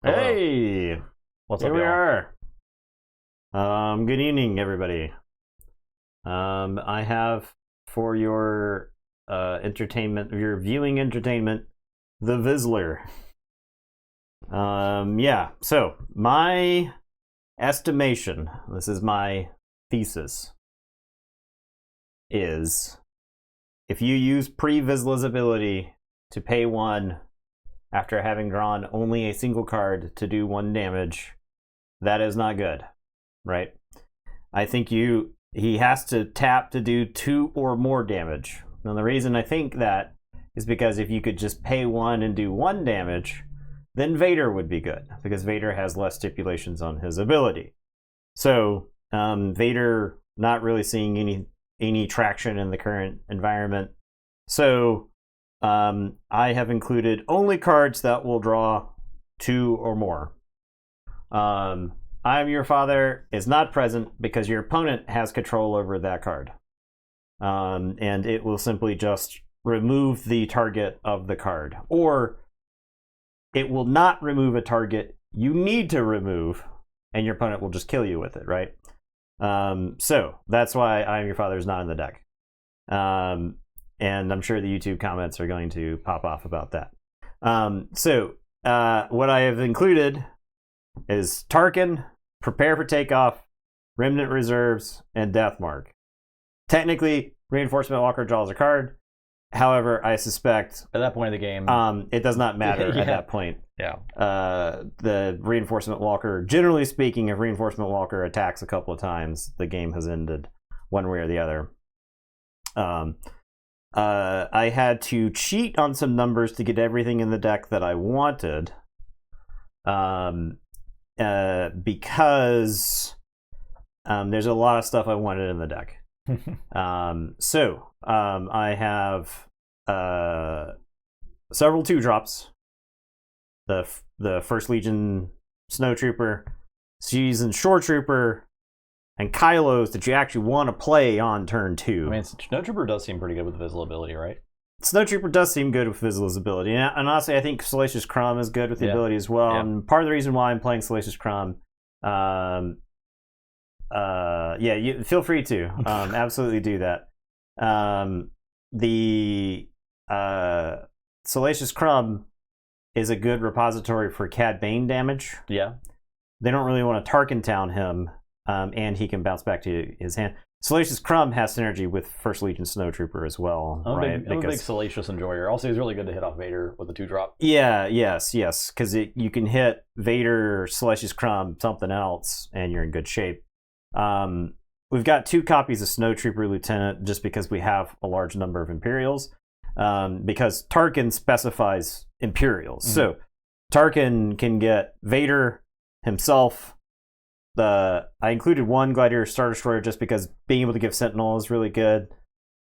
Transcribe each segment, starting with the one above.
Hey, What's here up, we y'all? are. Good evening, everybody. I have for your entertainment, your viewing entertainment, the Vizsler. Yeah. So my estimation, this is my thesis, is if you use pre-Vizsla's ability to pay one after having drawn only a single card to do one damage, that is not good, right? I think he has to tap to do 2 or more damage. Now the reason I think that is because if you could just pay one and do 1 damage, then Vader would be good because Vader has less stipulations on his ability. So Vader not really seeing any traction in the current environment. So I have included only cards that will draw 2 or more. I am your father is not present because your opponent has control over that card. And it will simply just remove the target of the card. Or it will not remove a target you need to remove, and your opponent will just kill you with it, right? So that's why I am your father is not in the deck. And I'm sure the YouTube comments are going to pop off about that. What I have included is Tarkin, Prepare for Takeoff, Remnant Reserves, and Deathmark. Technically, Reinforcement Walker draws a card. However, I suspect At that point in the game, it does not matter Yeah. at that point. yeah, The Reinforcement Walker, generally speaking, if Reinforcement Walker attacks a couple of times, the game has ended one way or the other. I had to cheat on some numbers to get everything in the deck that I wanted. Because there's a lot of stuff I wanted in the deck. I have several 2-drops. The First Legion Snowtrooper, Seasoned Shore Trooper, and Kylos that you actually want to play on turn 2. I mean, Snowtrooper does seem pretty good with visibility, right? Snowtrooper does seem good with Vizsler's ability, and honestly, I think Salacious Crumb is good with the ability as well. Yeah. And part of the reason why I'm playing Salacious Crumb, you feel free to absolutely do that. The Salacious Crumb is a good repository for Cad Bane damage. Yeah. They don't really want to Tarkin Town him, and he can bounce back to his hand. Salacious Crumb has synergy with First Legion Snowtrooper as well, I'm right? a big Salacious enjoyer. Also, he's really good to hit off Vader with a 2-drop. Yes, because you can hit Vader, Salacious Crumb, something else, and you're in good shape. We've got 2 copies of Snowtrooper Lieutenant just because we have a large number of Imperials. Because Tarkin specifies Imperials. Mm-hmm. So Tarkin can get Vader himself. I included 1 Gladiator Star Destroyer just because being able to give Sentinel is really good.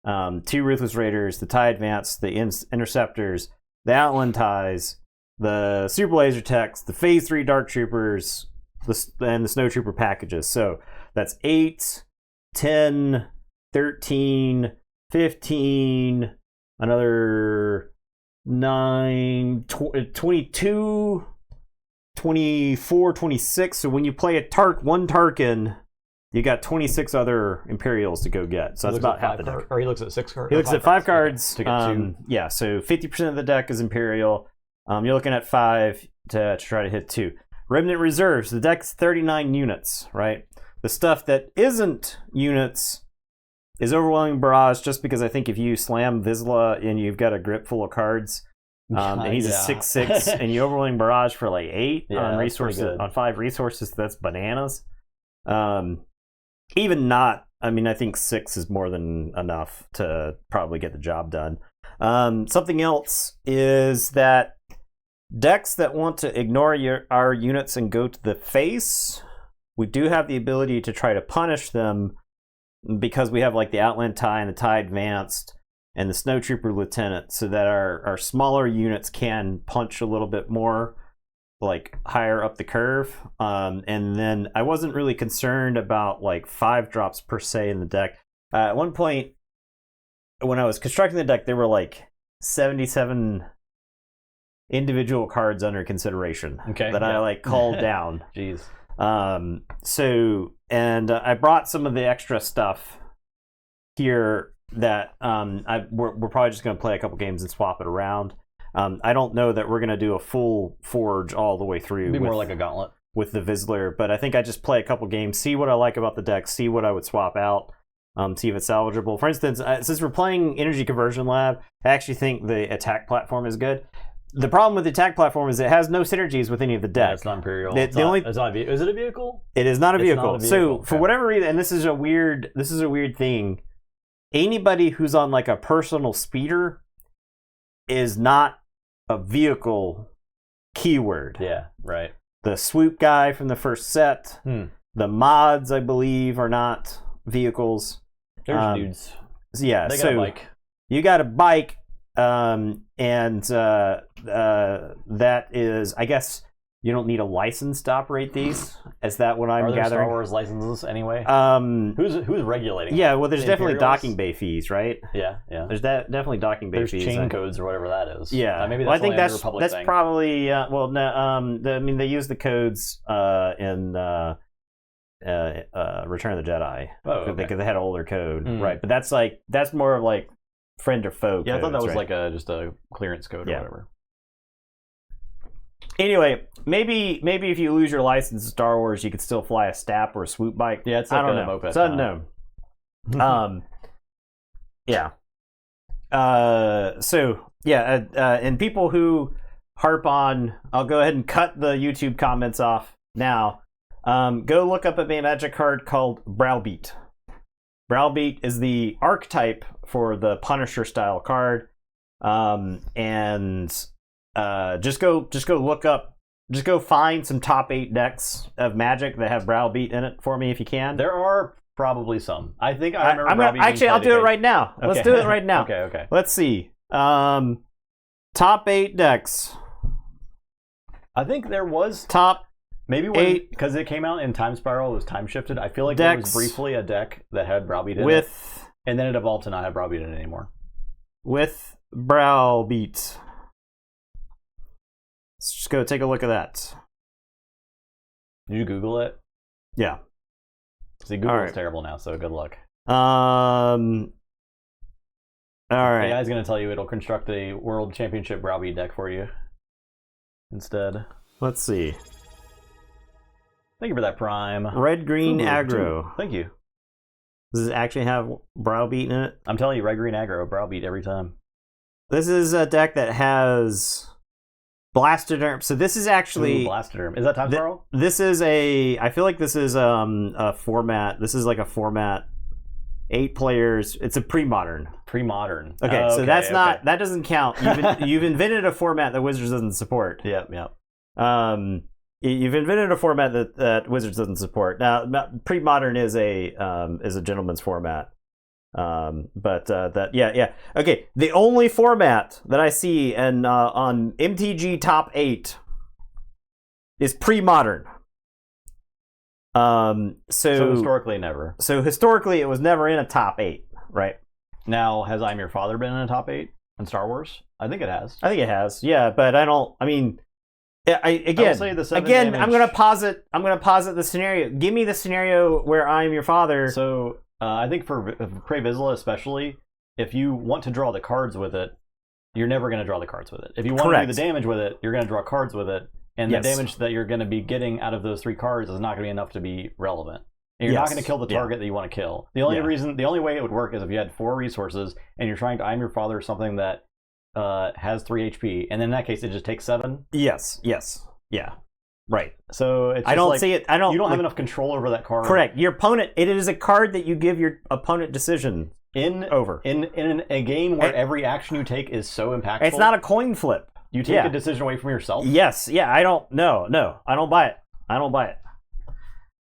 2 Ruthless Raiders, the TIE Advance, the Interceptors, the Outland Ties, the Super Laser Techs, the Phase 3 Dark Troopers, and the Snowtrooper packages. So that's 8, 10, 13, 15, another 9, 22, 24, 26. So when you play one Tarkin, you got 26 other Imperials to go get. So that's about half the deck. Or he looks at 6 cards. He looks at 5 cards. To get 2. Yeah, so 50% of the deck is Imperial. You're looking at 5 to try to hit 2. Remnant Reserves. The deck's 39 units, right? The stuff that isn't units is Overwhelming Barrage, just because I think if you slam Vizsla and you've got a grip full of cards, and he's a 6/6, and you Overwhelming Barrage for like 8 on resources on 5 resources, that's bananas. Even not, I mean, I think 6 is more than enough to probably get the job done. Something else is that decks that want to ignore our units and go to the face, we do have the ability to try to punish them because we have like the Outland Tie and the TIE Advanced and the Snowtrooper Lieutenant, so that our smaller units can punch a little bit more, like higher up the curve. And then I wasn't really concerned about like 5-drops per se in the deck. At one point, when I was constructing the deck, there were like 77 individual cards under consideration that I like called down. Jeez. And I brought some of the extra stuff here that we're probably just going to play a couple games and swap it around. I don't know that we're going to do a full forge all the way through. It'd be more like a gauntlet with the Vizsler, but I think I just play a couple games, see what I like about the deck, see what I would swap out, see if it's salvageable. For instance, since we're playing Energy Conversion Lab, I actually think the attack platform is good. The problem with the attack platform is it has no synergies with any of the decks. Yeah, it's not Imperial. Is it a vehicle? It is not a vehicle. Not a vehicle. So Okay. for whatever reason, and this is a weird thing, anybody who's on like a personal speeder is not a vehicle keyword. Yeah, right. The swoop guy from the first set, the mods, I believe, are not vehicles. There's dudes. Yeah, They got a bike. You got a bike, and that is, I guess, you don't need a license to operate these. Is that what I'm Are there gathering? Star Wars licenses anyway? Who's regulating? Yeah, well, there's The definitely Imperials? docking bay fees, right? Yeah. There's definitely docking bay There's fees. chain codes or whatever that is. Yeah, maybe well, that's I think only a New that's Republic thing. probably I mean, they use the codes in Return of the Jedi. Oh, okay. Because they had an older code, right? But that's more of like friend or foe. Yeah, I thought that codes, was right? like just a clearance code or whatever. Anyway, maybe if you lose your license in Star Wars, you could still fly a Stap or a swoop bike. Yeah, it's I like don't a know. moped. It's unknown. Yeah. And people who harp on, I'll go ahead and cut the YouTube comments off now. Go look up a Magic card called Browbeat. Browbeat is the archetype for the Punisher style card. Just go look up, just go find some top 8 decks of Magic that have Browbeat in it for me if you can. There are probably some. I think I remember. I'll do it right now. Okay. Let's do it right now. Okay. Let's see. Top 8 decks. I think there was Top maybe when because it came out in Time Spiral, it was time shifted. I feel like there was briefly a deck that had Browbeat in it, and then it evolved to not have Browbeat in it anymore. With Browbeat. Let's just go take a look at that. Did you Google it? Yeah. See, Google is terrible now, so good luck. All right. The guy's gonna tell you it'll construct a World Championship Browbeat deck for you instead. Let's see. Thank you for that Prime. Red green aggro. Thank you. Does it actually have Browbeat in it? I'm telling you, red green aggro, Browbeat every time. This is a deck that has Blastoderm. So this is actually Blastoderm. Is that Time Spiral? This is I feel like this is a format. This is like a format. 8 players. It's a pre-modern. Pre-modern. Okay, so that's not, that doesn't count. You've invented a format that Wizards doesn't support. Yep. You've invented a format that Wizards doesn't support. Now, pre-modern is a gentleman's format. Okay. The only format that I see on MTG Top 8 is pre-modern. So historically never. So historically it was never in a top 8, right? Now, has I'm Your Father been in a top 8 in Star Wars? I think it has. Yeah, but I'm gonna posit the scenario. Give me the scenario where I am your father. So I think for Prey Vizsla especially, if you want to draw the cards with it, you're never going to draw the cards with it. If you want to do the damage with it, you're going to draw cards with it, and the damage that you're going to be getting out of those 3 cards is not going to be enough to be relevant. And you're not going to kill the target that you want to kill. The only way it would work is if you had 4 resources and you're trying to I'm Your Father something that has 3 HP, and in that case it just takes 7. Yes. Yeah. Right. So it's I don't see it. You don't have enough control over that card. Correct. Your opponent. It is a card that you give your opponent decision in a game where every action you take is so impactful. It's not a coin flip. You take a decision away from yourself. Yes. Yeah. I don't. No. I don't buy it.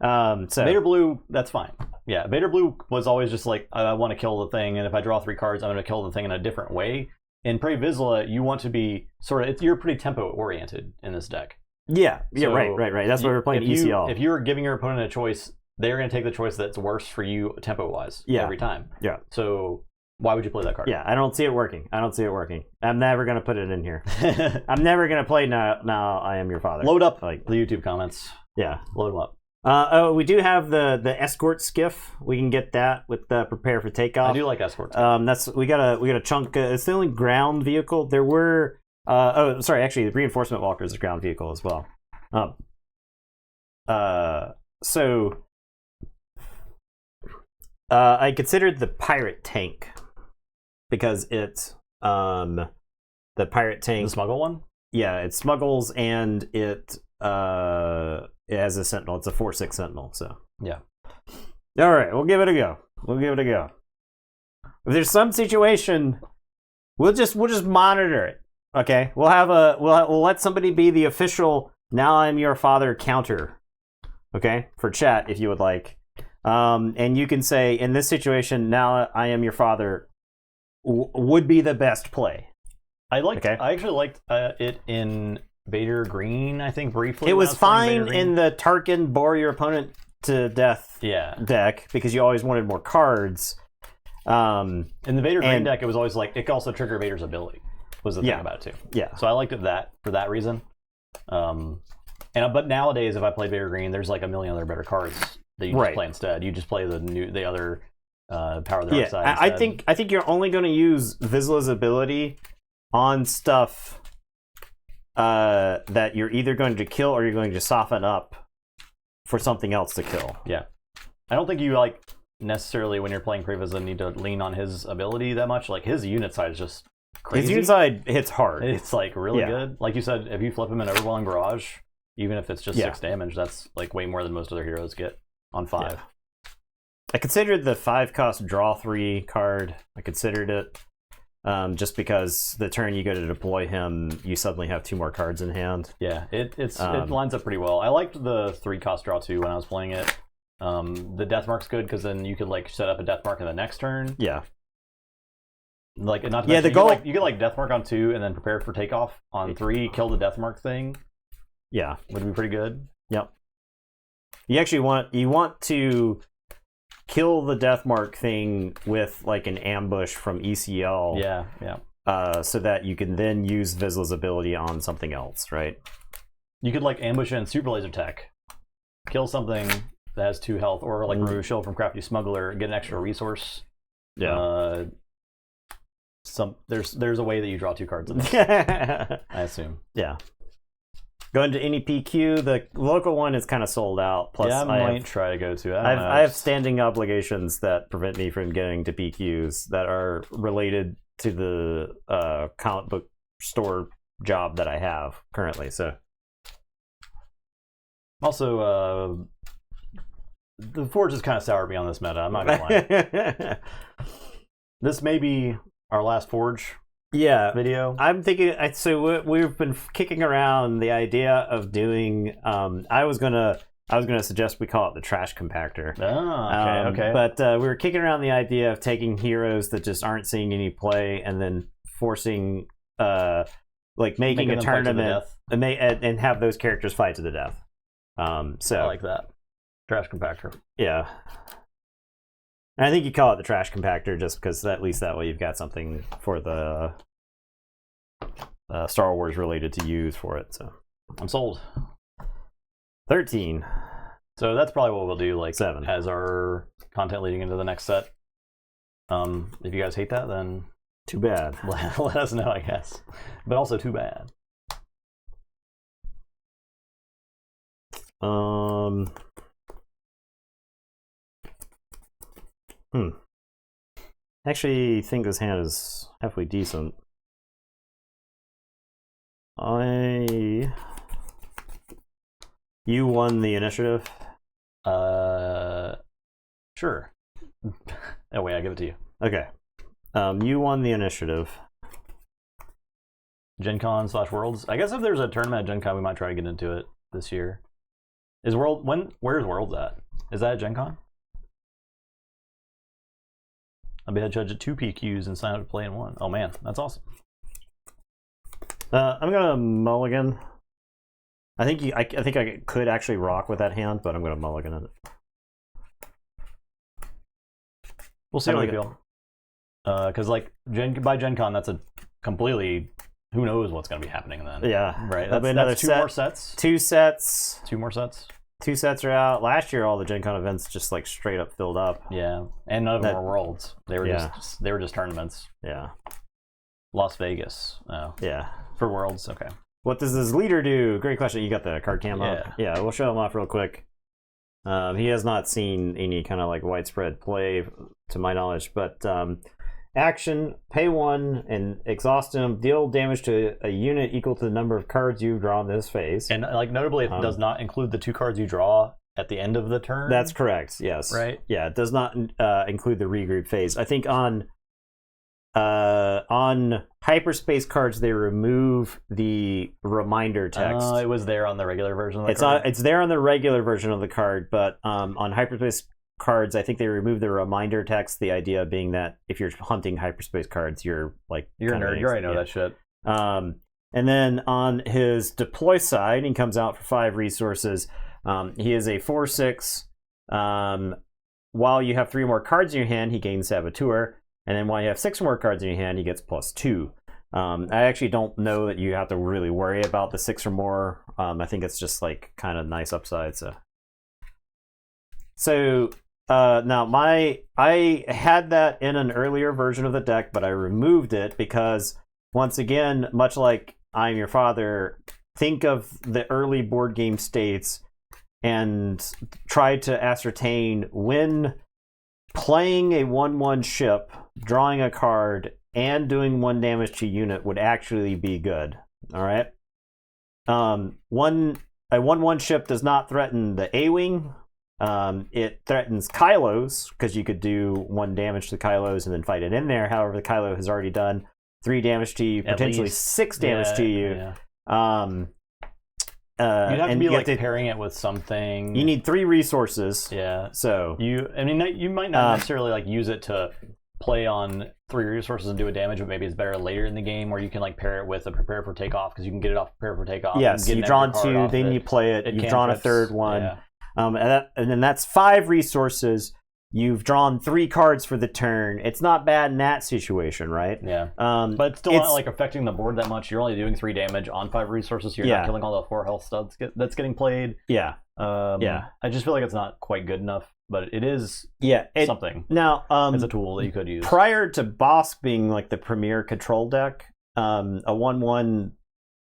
So Vader Blue, that's fine. Yeah, Vader Blue was always just like, I want to kill the thing, and if I draw 3 cards, I'm going to kill the thing in a different way. In Prey Vizsla, you want to be you're pretty tempo oriented in this deck. Yeah. Right. That's why we're playing ECL. If you're giving your opponent a choice, they're going to take the choice that's worse for you tempo wise every time. Yeah. So Why would you play that card? Yeah, I don't see it working. I'm never gonna put it in here. I'm never gonna play now. I am your father. Load up the YouTube comments. Yeah, load them up. We do have the escort skiff. We can get that with the prepare for takeoff. I do like escorts. We got a chunk. It's the only ground vehicle. There were. Actually, the reinforcement walker is a ground vehicle as well. I considered the pirate tank because it's the pirate tank. The smuggle one? Yeah, it smuggles and it has a sentinel. It's a 4/6 sentinel. So yeah. All right, we'll give it a go. If there's some situation, we'll just monitor it. Okay, we'll let somebody be the official "Now I'm your father" counter. Okay, for chat if you would like. And you can say, in this situation, "Now I am your father" would be the best play. I actually liked it in Vader Green, I think, briefly. It was fine in the Tarkin bore your opponent to death deck because you always wanted more cards. In the Vader Green deck, it was always like, it could also trigger Vader's ability, was the thing about it too. Yeah. So I liked it for that reason. But nowadays, if I play Vader Green, there's like a million other better cards that you just play instead. You just play the other Power of the Dark Side instead. I think you're only going to use Vizsler's ability on stuff that you're either going to kill or you're going to soften up for something else to kill. Yeah. I don't think you necessarily, when you're playing Crave Vizsla, need to lean on his ability that much. Like, his unit side is just crazy. His unit side hits hard. It's really good. Like you said, if you flip him in Overwhelming Barrage, even if it's just 6 damage, that's like way more than most other heroes get on 5. Yeah. I considered the 5-cost draw 3 card. I considered it just because the turn you go to deploy him, you suddenly have 2 more cards in hand. Yeah, it lines up pretty well. I liked the 3-cost draw 2 when I was playing it. The death mark's good because then you could set up a death mark in the next turn. Yeah. Not to mention, the goal you could death mark on 2 and then prepare for takeoff on 3. Kill the death mark thing. Yeah, would be pretty good. Yep. You actually want to kill the death mark thing with an ambush from ECL. Yeah. So that you can then use Vizsler's ability on something else, right? You could ambush in Super Laser Tech, kill something that has 2 health, or remove shield from Crafty Smuggler, get an extra resource. Yeah. There's a way that you draw 2 cards in this, I assume. Yeah. Going to any PQ, the local one is kind of sold out. Plus, I might try to go to. I have standing obligations that prevent me from getting to PQs that are related to the comic book store job that I have currently. So, also, the Forge is kind of soured me on this meta. I'm not gonna lie. This may be our last Forge. Yeah, video. I'm thinking. So we've been kicking around the idea of doing. I was gonna suggest we call it the trash compactor. Oh, okay. But we were kicking around the idea of taking heroes that just aren't seeing any play and then forcing, making a tournament and have those characters fight to the death. So I like that. Trash compactor. Yeah. And I think you call it the trash compactor just because at least that way you've got something for the Star Wars related to use for it. So I'm sold. 13. So that's probably what we'll do 7 as our content leading into the next set. If you guys hate that, then too bad. Let us know, I guess. But also too bad. Actually think this hand is halfway decent. You won the initiative? Sure. Oh wait, I give it to you. Okay. You won the initiative. Gen Con / Worlds. I guess if there's a tournament at Gen Con, we might try to get into it this year. Where's Worlds at? Is that at Gen Con? I'll be head judge at 2 PQs and sign up to play in 1. Oh man, that's awesome. I'm gonna mulligan. I think I could actually rock with that hand, but I'm gonna mulligan it. We'll see how we feel. Because like by Gen Con, that's a completely who knows what's going to be happening then. Yeah, right. That's two more sets. 2 sets. 2 more sets. 2 sets are out. Last year, all the Gen Con events just like straight up filled up. Yeah, and none of them were worlds. They were just tournaments. Yeah. Las Vegas. Oh. Yeah. For worlds. Okay. What does this leader do? Great question. You got the card cam up? Yeah, we'll show him off real quick. He has not seen any kind of like widespread play, to my knowledge, but action, pay 1 and exhaust him. Deal damage to a unit equal to the number of cards you've drawn this phase. And like notably, it does not include the 2 cards you draw at the end of the turn. That's correct. Yes. Right. Yeah, it does not include the regroup phase. I think on hyperspace cards they remove the reminder text. It was there on the regular version of the card. It's there on the regular version of the card, but on hyperspace cards I think they remove the reminder text, the idea being that if you're hunting hyperspace cards you're a nerd. You already know that shit. And then on his deploy side, he comes out for 5 resources. He is a 4/6. While you have 3 more cards in your hand, he gains Saboteur. And then while you have 6 more cards in your hand, he gets +2. I actually don't know that you have to really worry about the 6 or more. I think it's just like kind of nice upside. So now I had that in an earlier version of the deck, but I removed it because once again, much like I'm Your Father, think of the early board game states and try to ascertain when playing a 1/1 ship, drawing a card, and doing 1 damage to unit would actually be good. All right. A 1/1 ship does not threaten the A-wing. It threatens Kylos because you could do 1 damage to Kylos and then fight it in there. However, the Kylo has already done 3 damage to you, potentially 6 damage to you. Yeah. You'd have to be like pairing it with something. You need 3 resources. Yeah. So you might not necessarily like use it to play on 3 resources and do a damage, but maybe it's better later in the game where you can like pair it with a prepare for takeoff because you can get it off prepare for takeoff. Yes, you draw 2, then you play it. You've drawn a 3rd one, and then that's 5 resources. You've drawn 3 cards for the turn. It's not bad in that situation, right? Yeah. But it's still not like affecting the board that much. You're only doing 3 damage on 5 resources. So you're not killing all the 4 health studs that's getting played. Yeah. I just feel like it's not quite good enough, but it is something. Now, it's a tool that you could use. Prior to Bosk being like the premier control deck, a 1/1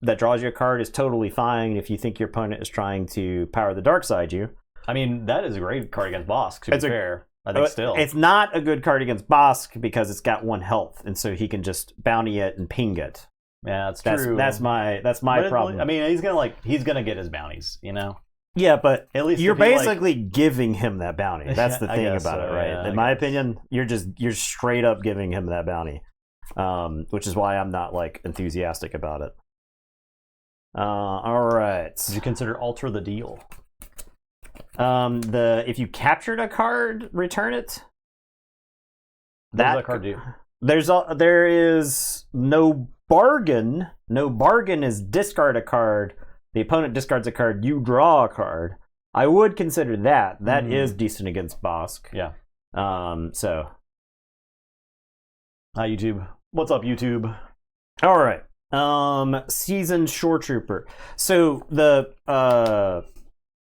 that draws you a card is totally fine if you think your opponent is trying to power the dark side you. I mean, that is a great card against Bosk, to be fair. I think still. It's not a good card against Bosk because it's got 1 health, and so he can just bounty it and ping it. Yeah, that's true. That's my problem. I mean, he's gonna get his bounties, you know. Yeah, but at least you're basically giving him that bounty. That's the thing about it, right? Yeah, in my opinion, you're straight up giving him that bounty, which is why I'm not like enthusiastic about it. All right. Did you consider alter the deal? If you captured a card, return it. What does that card do? There is no bargain. No bargain is discard a card. The opponent discards a card. You draw a card. I would consider that. That is decent against Bosk. Yeah. So. Hi YouTube. What's up, YouTube? All right. Seasoned Shore Trooper. So the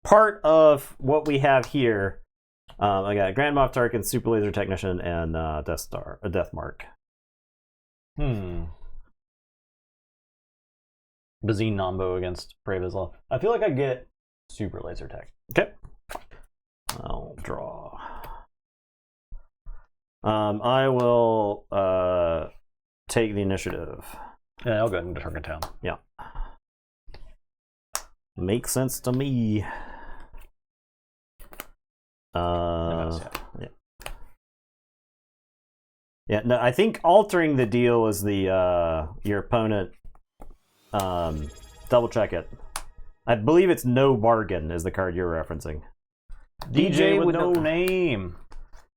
part of what we have here, I got Grand Moff Tarkin, Super Laser Technician, and Death Mark. Bazine Nombo against Brave Vizsler. I feel like I get Super Laser Tech. Okay. I'll draw. I will take the initiative. Yeah, I'll go ahead and Tarkin Town. Yeah. Makes sense to me. Yeah. No, I think altering the deal is the your opponent. Double check it. I believe it's No Bargain is the card you're referencing. DJ with no name.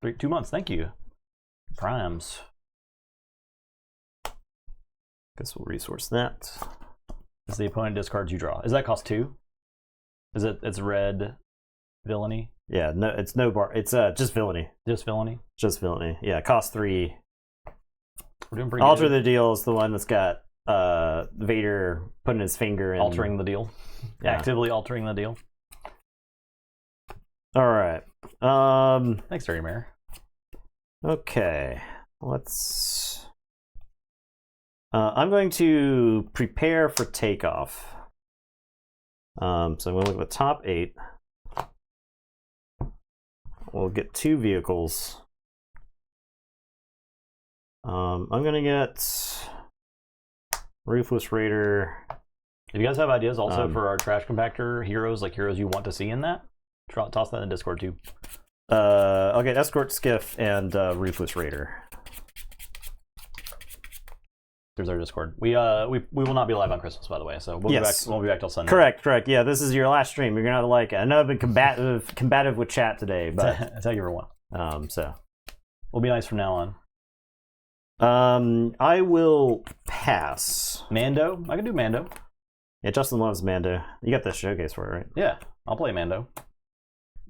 2 months. Thank you. Primes. Guess we'll resource that. As the opponent discards, you draw. Is that cost 2? It's red villainy? Yeah, no, it's no bar. It's just villainy. Just villainy? Just villainy. Yeah, cost 3. We're doing pretty Alter good. the Deal is the one that's got Vader putting his finger in. Altering the deal. Yeah. Actively altering the deal. All right. Thanks, Dirty Mayor. Okay. Let's... I'm going to prepare for takeoff. So I'm going to look at the top 8. We'll get 2 vehicles. I'm going to get Ruthless Raider. If you guys have ideas also for our trash compactor heroes, like heroes you want to see in that, toss that in Discord too. I'll get Escort Skiff and Ruthless Raider. There's our Discord. We will not be live on Christmas, by the way, so we'll be back till Sunday. Correct. Yeah, this is your last stream. You're gonna have to like it. I know I've been combative with chat today, but that's how you want. So we'll be nice from now on. I will pass. Mando? I can do Mando. Yeah, Justin loves Mando. You got the showcase for it, right? Yeah, I'll play Mando.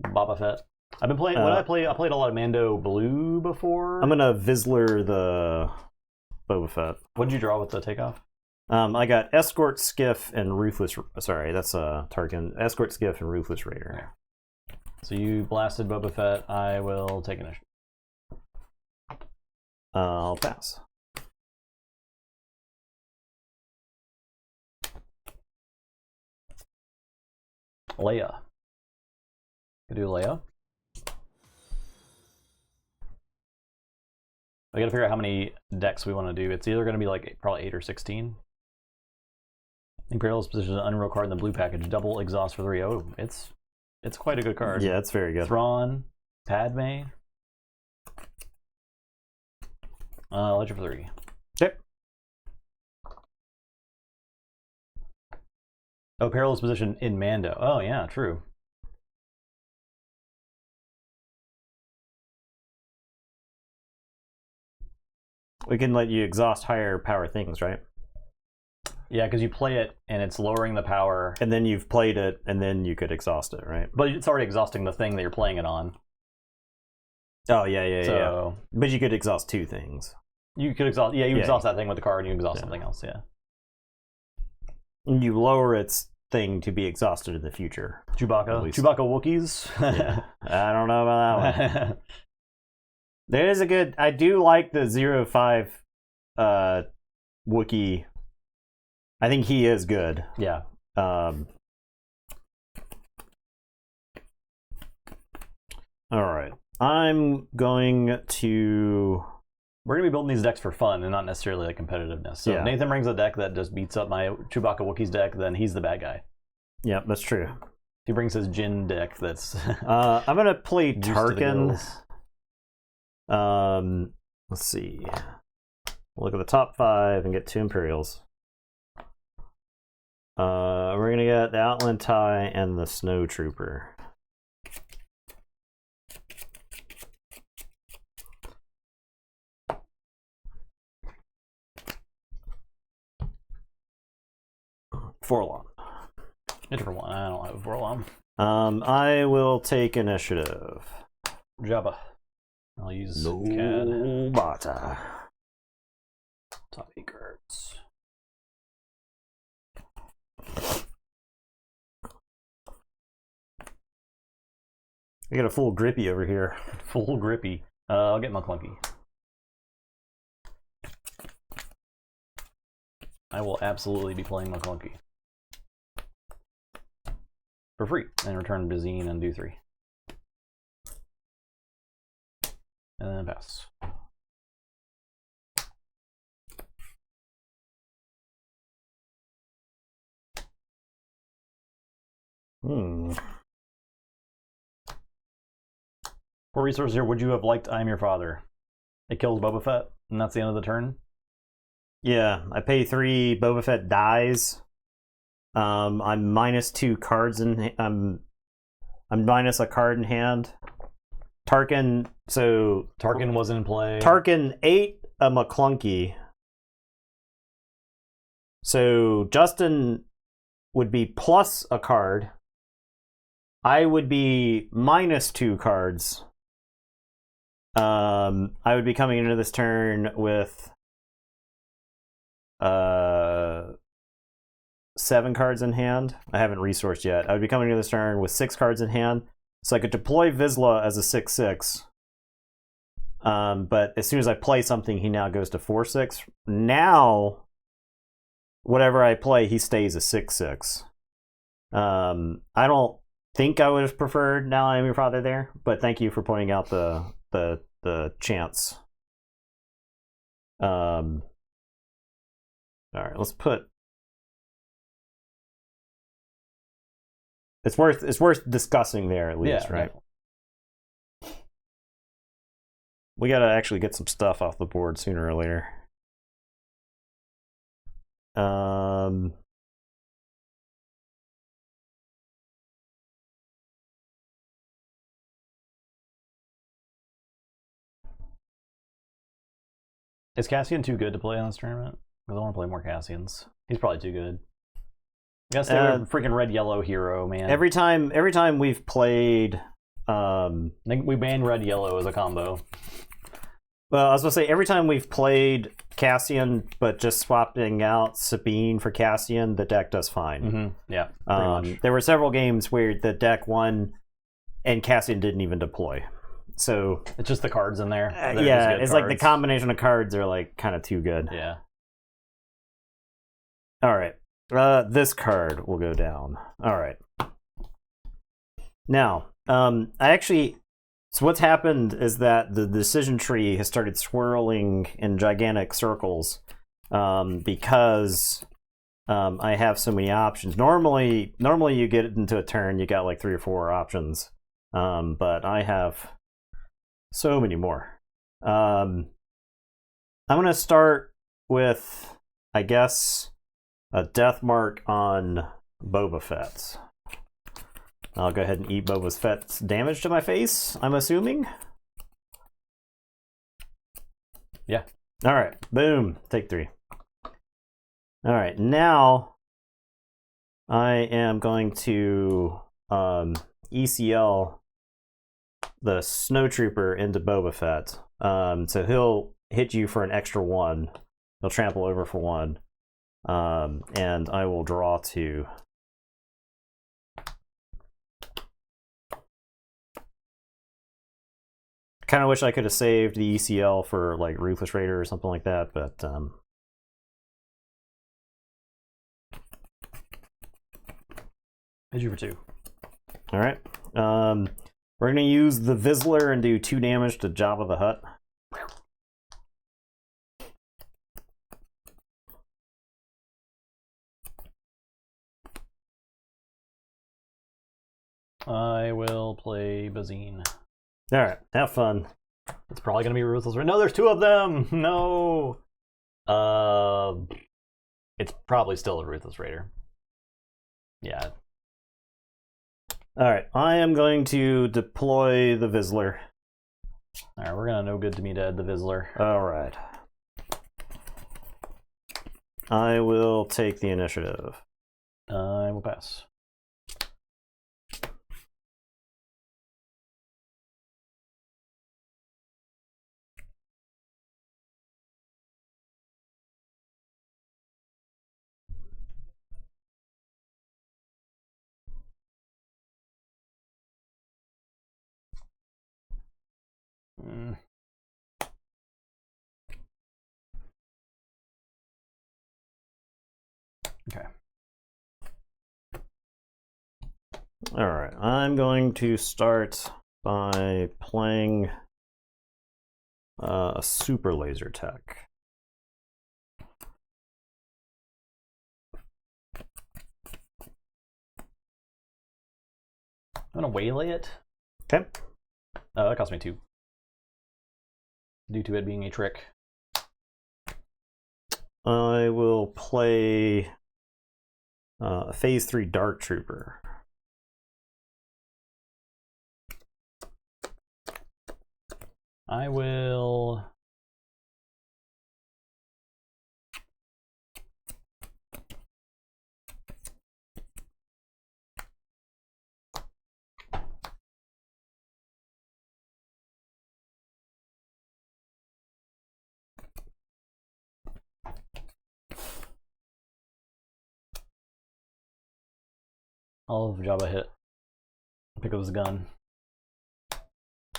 Boba Fett. I've been playing. I played a lot of Mando Blue before. I'm gonna Vizsler the Boba Fett. What did you draw with the takeoff? I got Escort Skiff and Ruthless. Sorry, that's Tarkin. Escort Skiff and Ruthless Raider. Yeah. So you blasted Boba Fett. I will take initiative. I'll pass. Leia. Could do Leia. I gotta figure out how many decks we want to do. It's either gonna be like probably 8 or 16. Imperial's position is an unreal card in the blue package. Double exhaust for 3. Oh, it's quite a good card. Yeah, it's very good. Thrawn, Padme. Ledger for 3. Yep. Oh, perilous position in Mando. Oh yeah, true. We can let you exhaust higher power things, right? Yeah, because you play it and it's lowering the power. And then you've played it, and then you could exhaust it, right? But it's already exhausting the thing that you're playing it on. Oh, yeah. But you could exhaust 2 things. You could exhaust, exhaust that thing with the card and you exhaust something else, yeah. You lower its thing to be exhausted in the future. Chewbacca Wookiees? Yeah. I don't know about that one. There is a good... I do like the 05 Wookiee. I think he is good. Yeah. All right. I'm going to... We're going to be building these decks for fun and not necessarily like competitiveness. So if Nathan brings a deck that just beats up my Chewbacca Wookiees deck, then he's the bad guy. Yeah, that's true. If he brings his Jin deck that's... I'm going to play Tarkin. Let's see. Look at the top 5 and get 2 Imperials. We're gonna get the Outland Tie and the Snow Trooper. Forlom. Enter for 1. I don't have Forlom. I will take initiative. Jabba. I'll use no Bata. Top 8 cards. I got a full grippy over here. Full grippy. I'll get McClunky. I will absolutely be playing McClunky. For free. And return Bazine and do 3. And then pass. For resources here, would you have liked I'm Your Father? It kills Boba Fett, and that's the end of the turn? Yeah, I pay 3, Boba Fett dies. I'm -2 cards in... I'm minus a card in hand. Tarkin wasn't in play. Tarkin ate a McClunky. So Justin would be plus a card. I would be -2 cards. I would be coming into this turn with 7 cards in hand. I haven't resourced yet. I would be coming to this turn with 6 cards in hand, so I could deploy Vizsler as a 6/6. But as soon as I play something, he now goes to 4/6. Now, whatever I play, he stays a 6/6. I don't think I would have preferred Now I Am Your Father there, but thank you for pointing out the chance. All right, let's put. It's worth discussing there at least, right? Definitely. We gotta actually get some stuff off the board sooner or later. Is Cassian too good to play in this tournament? Because I want to play more Cassians. He's probably too good. I guess they're freaking red-yellow hero, man. Every time we've played, I think we banned red-yellow as a combo. Well, I was gonna say every time we've played Cassian, but just swapping out Sabine for Cassian, the deck does fine. Mm-hmm. Yeah, pretty much. There were several games where the deck won, and Cassian didn't even deploy. So it's just the cards in there. Yeah, it's cards. Like the combination of cards are like kind of too good. Yeah. All right. This card will go down. All right. Now, so what's happened is that the decision tree has started swirling in gigantic circles because I have so many options. Normally you get into a turn, you got like 3 or 4 options, but I have so many more. I'm going to start with, I guess, a death mark on Boba Fett. I'll go ahead and eat Boba Fett's damage to my face, I'm assuming. Yeah. All right. Boom. Take 3. All right. Now I am going to ECL the Snowtrooper into Boba Fett. So he'll hit you for an extra 1. He'll trample over for 1. And I will draw 2. Kind of wish I could have saved the ECL for like Ruthless Raider or something like that, but hit you for 2. All right. We're gonna use the Vizsler and do 2 damage to Jabba the Hutt. I will play Bazine. All right, have fun. It's probably gonna be Ruthless Raider. No, there's 2 of them. No. It's probably still a Ruthless Raider. Yeah. All right, I am going to deploy the Vizsler. All right, we're gonna no good to me dead the Vizsler. All right. I will take the initiative. I will pass. Okay. All right, I'm going to start by playing a super laser tech. I'm gonna waylay it. Okay. That cost me 2. Due to it being a trick. I will play Phase 3 Dark Trooper. I will... I'll have Jabba hit. Pick up his gun.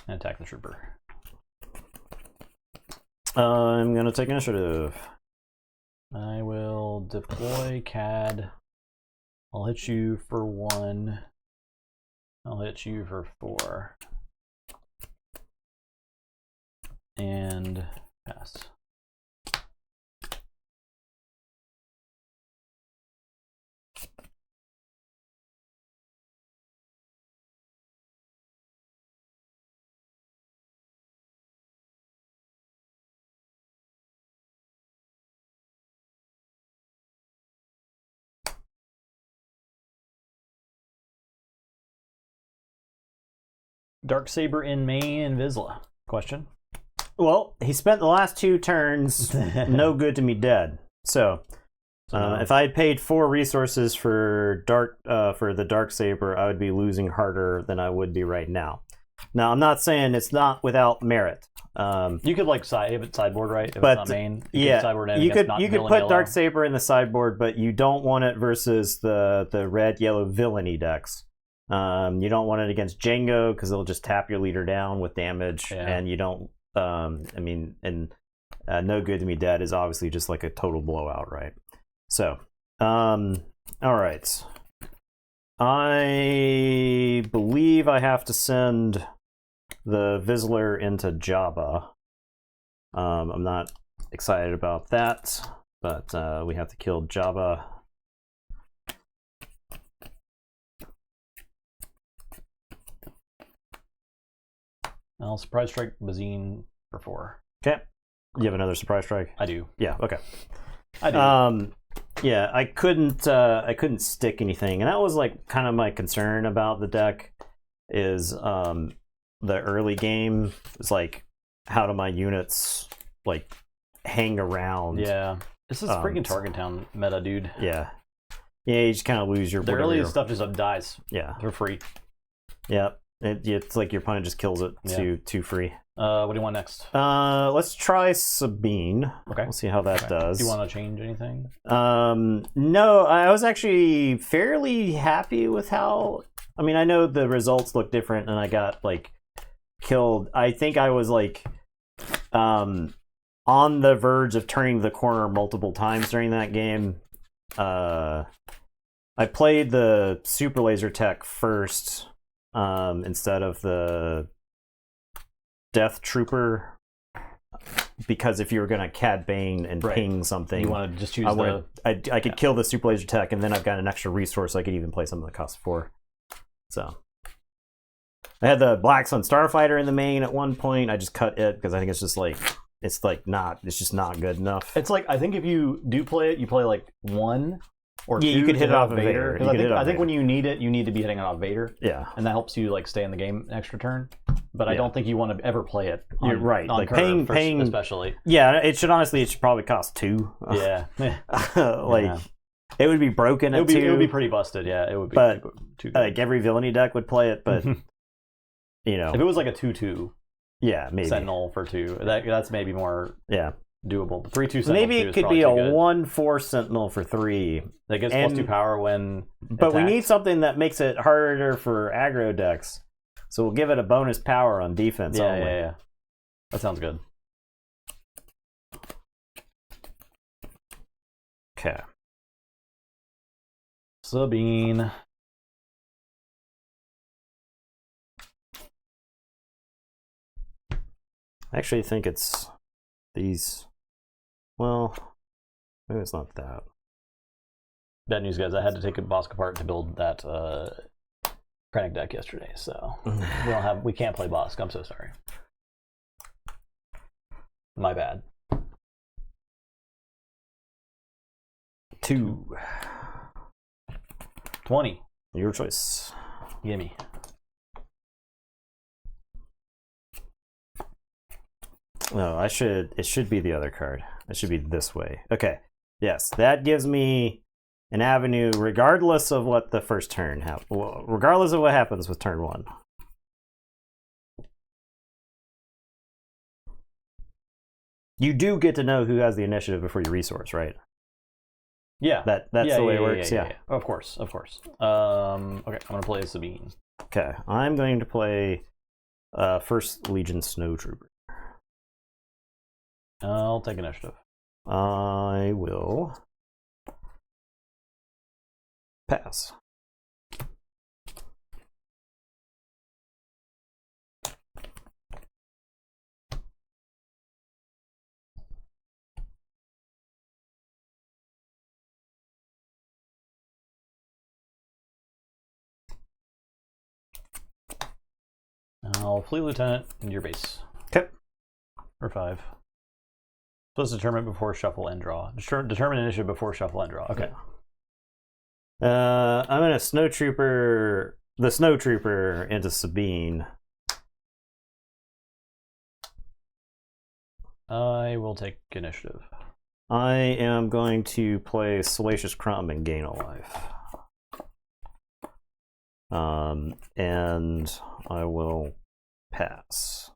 And attack the trooper. I'm going to take initiative. I will deploy CAD. I'll hit you for 1. I'll hit you for 4. And pass. Darksaber in main and Vizsler. Question? Well, he spent the last 2 turns no good to me dead. So, if I had paid 4 resources for the Darksaber, I would be losing harder than I would be right now. Now, I'm not saying it's not without merit. You could like sideboard, right? If but it's not main. You could put Darksaber in the sideboard, but you don't want it versus the red yellow villainy decks. You don't want it against Django because it'll just tap your leader down with damage, and you don't. No good to me dead is obviously just like a total blowout, right? So, all right. I believe I have to send the Vizsler into Jabba. I'm not excited about that, but we have to kill Jabba. I'll surprise strike Bazine for 4. Okay. You have another surprise strike? I do. Yeah, okay. I do. Yeah, I couldn't stick anything, and that was like kind of my concern about the deck is the early game is like how do my units like hang around? Yeah. This is freaking Target Town meta, dude. Yeah. Yeah, you just kind of lose your the early stuff just dies. Yeah. They're free. Yeah. It's like your opponent just kills it too free. What do you want next? Let's try Sabine. Okay. We'll see how that does. Do you want to change anything? No, I was actually fairly happy with how. I mean, I know the results look different, and I got like killed. I think I was like, on the verge of turning the corner multiple times during that game. I played the super laser tech first. Instead of the Death Trooper, because if you were gonna Cad Bane and ping something, you want to just choose I could kill the super laser tech, and then I've got an extra resource. So I could even play something that costs 4. So I had the Black Sun Starfighter in the main at one point. I just cut it because I think it's just like it's just not good enough. It's like I think if you do play it, you play like 1. Or yeah, 2 you could hit it off of Vader. I think when you need it, you need to be hitting it off Vader. Yeah, and that helps you like stay in the game an extra turn. But I don't think you want to ever play it. You're right. On like paying, especially. Yeah, it should probably cost 2. Yeah, it would be broken at 2. It would be pretty busted. Yeah, it would be. But too good. Like every villainy deck would play it, but you know, if it was like a 2/2, yeah, maybe Sentinel for 2. That's maybe more. Yeah. Doable. 3/2 Sentinel. Maybe it could be a 1/4 Sentinel for 3. That gives +2 power when. But we need something that makes it harder for aggro decks. So we'll give it a bonus power on defense only. Yeah. That sounds good. Okay. Sabine. I actually think it's these. Well, maybe it's not that. Bad news, guys. I had to take a Bosk apart to build that Krennic deck yesterday, so we can't play Bosk. I'm so sorry. My bad. 2. 20. Your choice. Gimme. No, it should be the other card. It should be this way. Okay. Yes, that gives me an avenue regardless of what the first turn happens. Well, regardless of what happens with turn 1. You do get to know who has the initiative before you resource, right? Yeah. That's the way it works. Yeah. Of course. Okay, I'm gonna play Sabine. Okay, I'm going to play First Legion Snowtrooper. I'll take initiative. I will pass. I'll Fleet Lieutenant into your base. Okay. For 5. Supposed to determine before shuffle and draw. Determine initiative before shuffle and draw. Okay. I'm gonna the Snowtrooper into Sabine. I will take initiative. I am going to play Salacious Crumb and gain a life. And I will pass.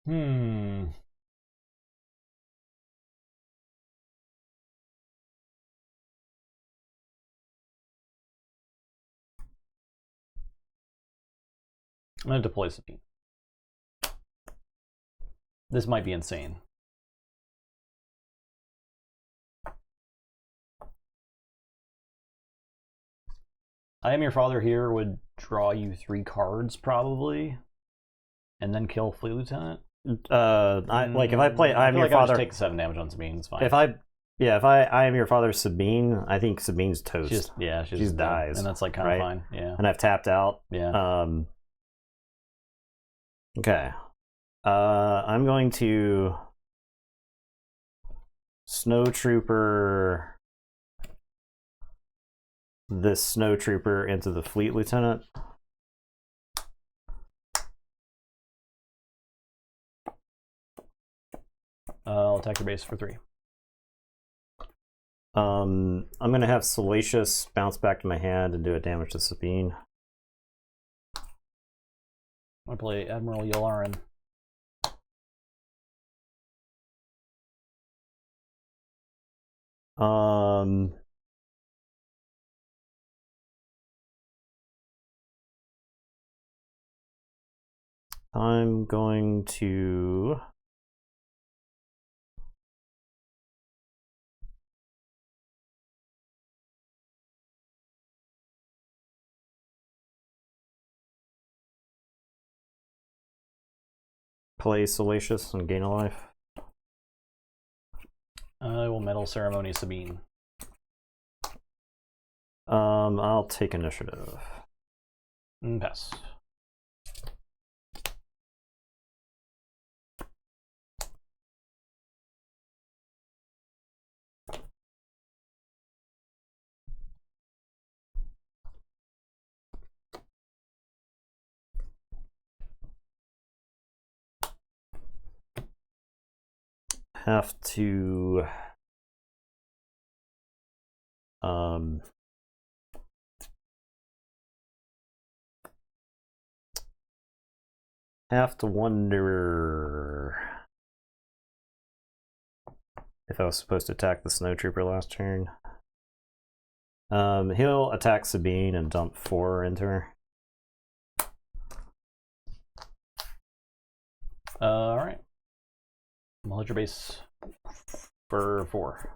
I'm going to deploy Sabine. This might be insane. I Am Your Father here would draw you 3 cards, probably, and then kill Fleet Lieutenant. If I play I Am Your Father, I take 7 damage on Sabine. It's fine. If I Am Your Father Sabine, I think Sabine's toast. She just dies, and that's like kind of fine. Yeah, and I've tapped out. Yeah. Okay. I'm going to Snowtrooper this Snowtrooper into the Fleet Lieutenant. I'll attack your base for 3. I'm going to have Salacious bounce back to my hand and do a damage to Sabine. I'm going to play Admiral Yularen. I'm going to play Salacious and gain a life. I will Metal Ceremony Sabine. I'll take initiative. Pass. Have to wonder if I was supposed to attack the Snowtrooper last turn. He'll attack Sabine and dump 4 into her. Alright. I'm gonna hold your base for 4.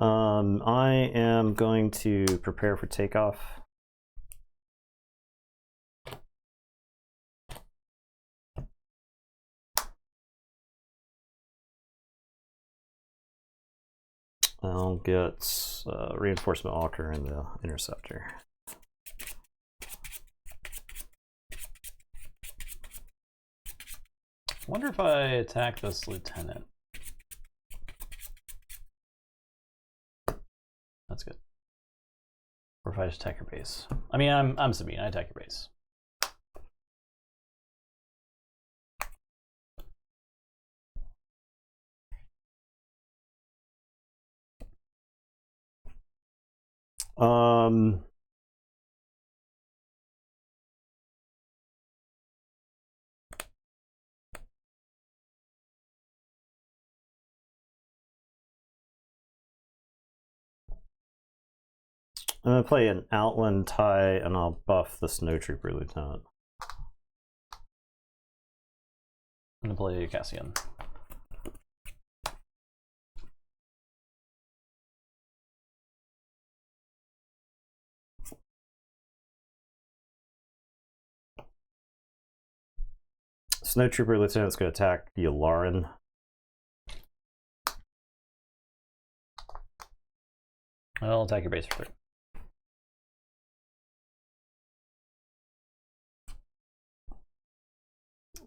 I am going to prepare for takeoff. I'll get Reinforcement Walker and the Interceptor. wonder if I attack this lieutenant. That's good. Or if I just attack your base. I mean, I'm Sabine. I attack your base. I'm going to play an Outland tie, and I'll buff the Snowtrooper Lieutenant. I'm going to play Cassian. Snowtrooper Lieutenant's going to attack Yularen. I'll attack your base for 3.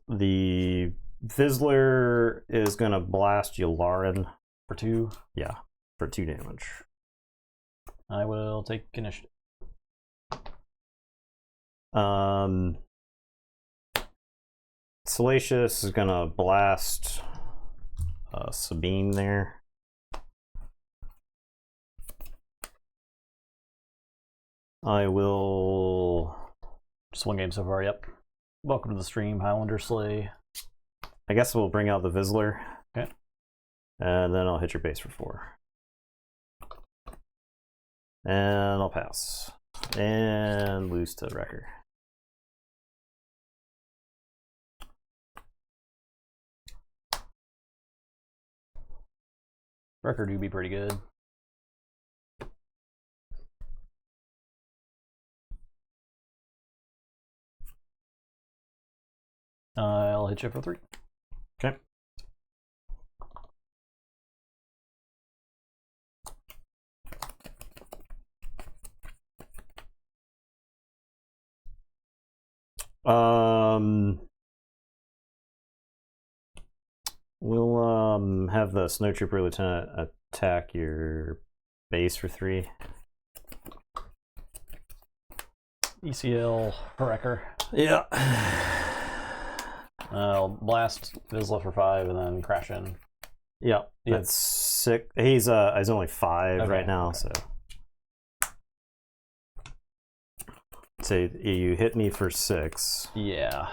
The Vizsler is going to blast Yularen for 2. Yeah, for 2 damage. I will take initiative. Salacious is going to blast Sabine there. I will... Just 1 game so far, yep. Welcome to the stream, Highlander Slay. I guess we'll bring out the Vizsler. Okay. And then I'll hit your base for 4. And I'll pass. And lose to Wrecker. Wrecker do be pretty good. I'll hit you for 3. Okay. We'll have the Snowtrooper Lieutenant attack your base for 3. ECL Wrecker. Yeah. I'll blast Vizsler for 5 and then crash in. Yeah, that's 6. He's only 5 right now, okay. So you hit me for 6. Yeah.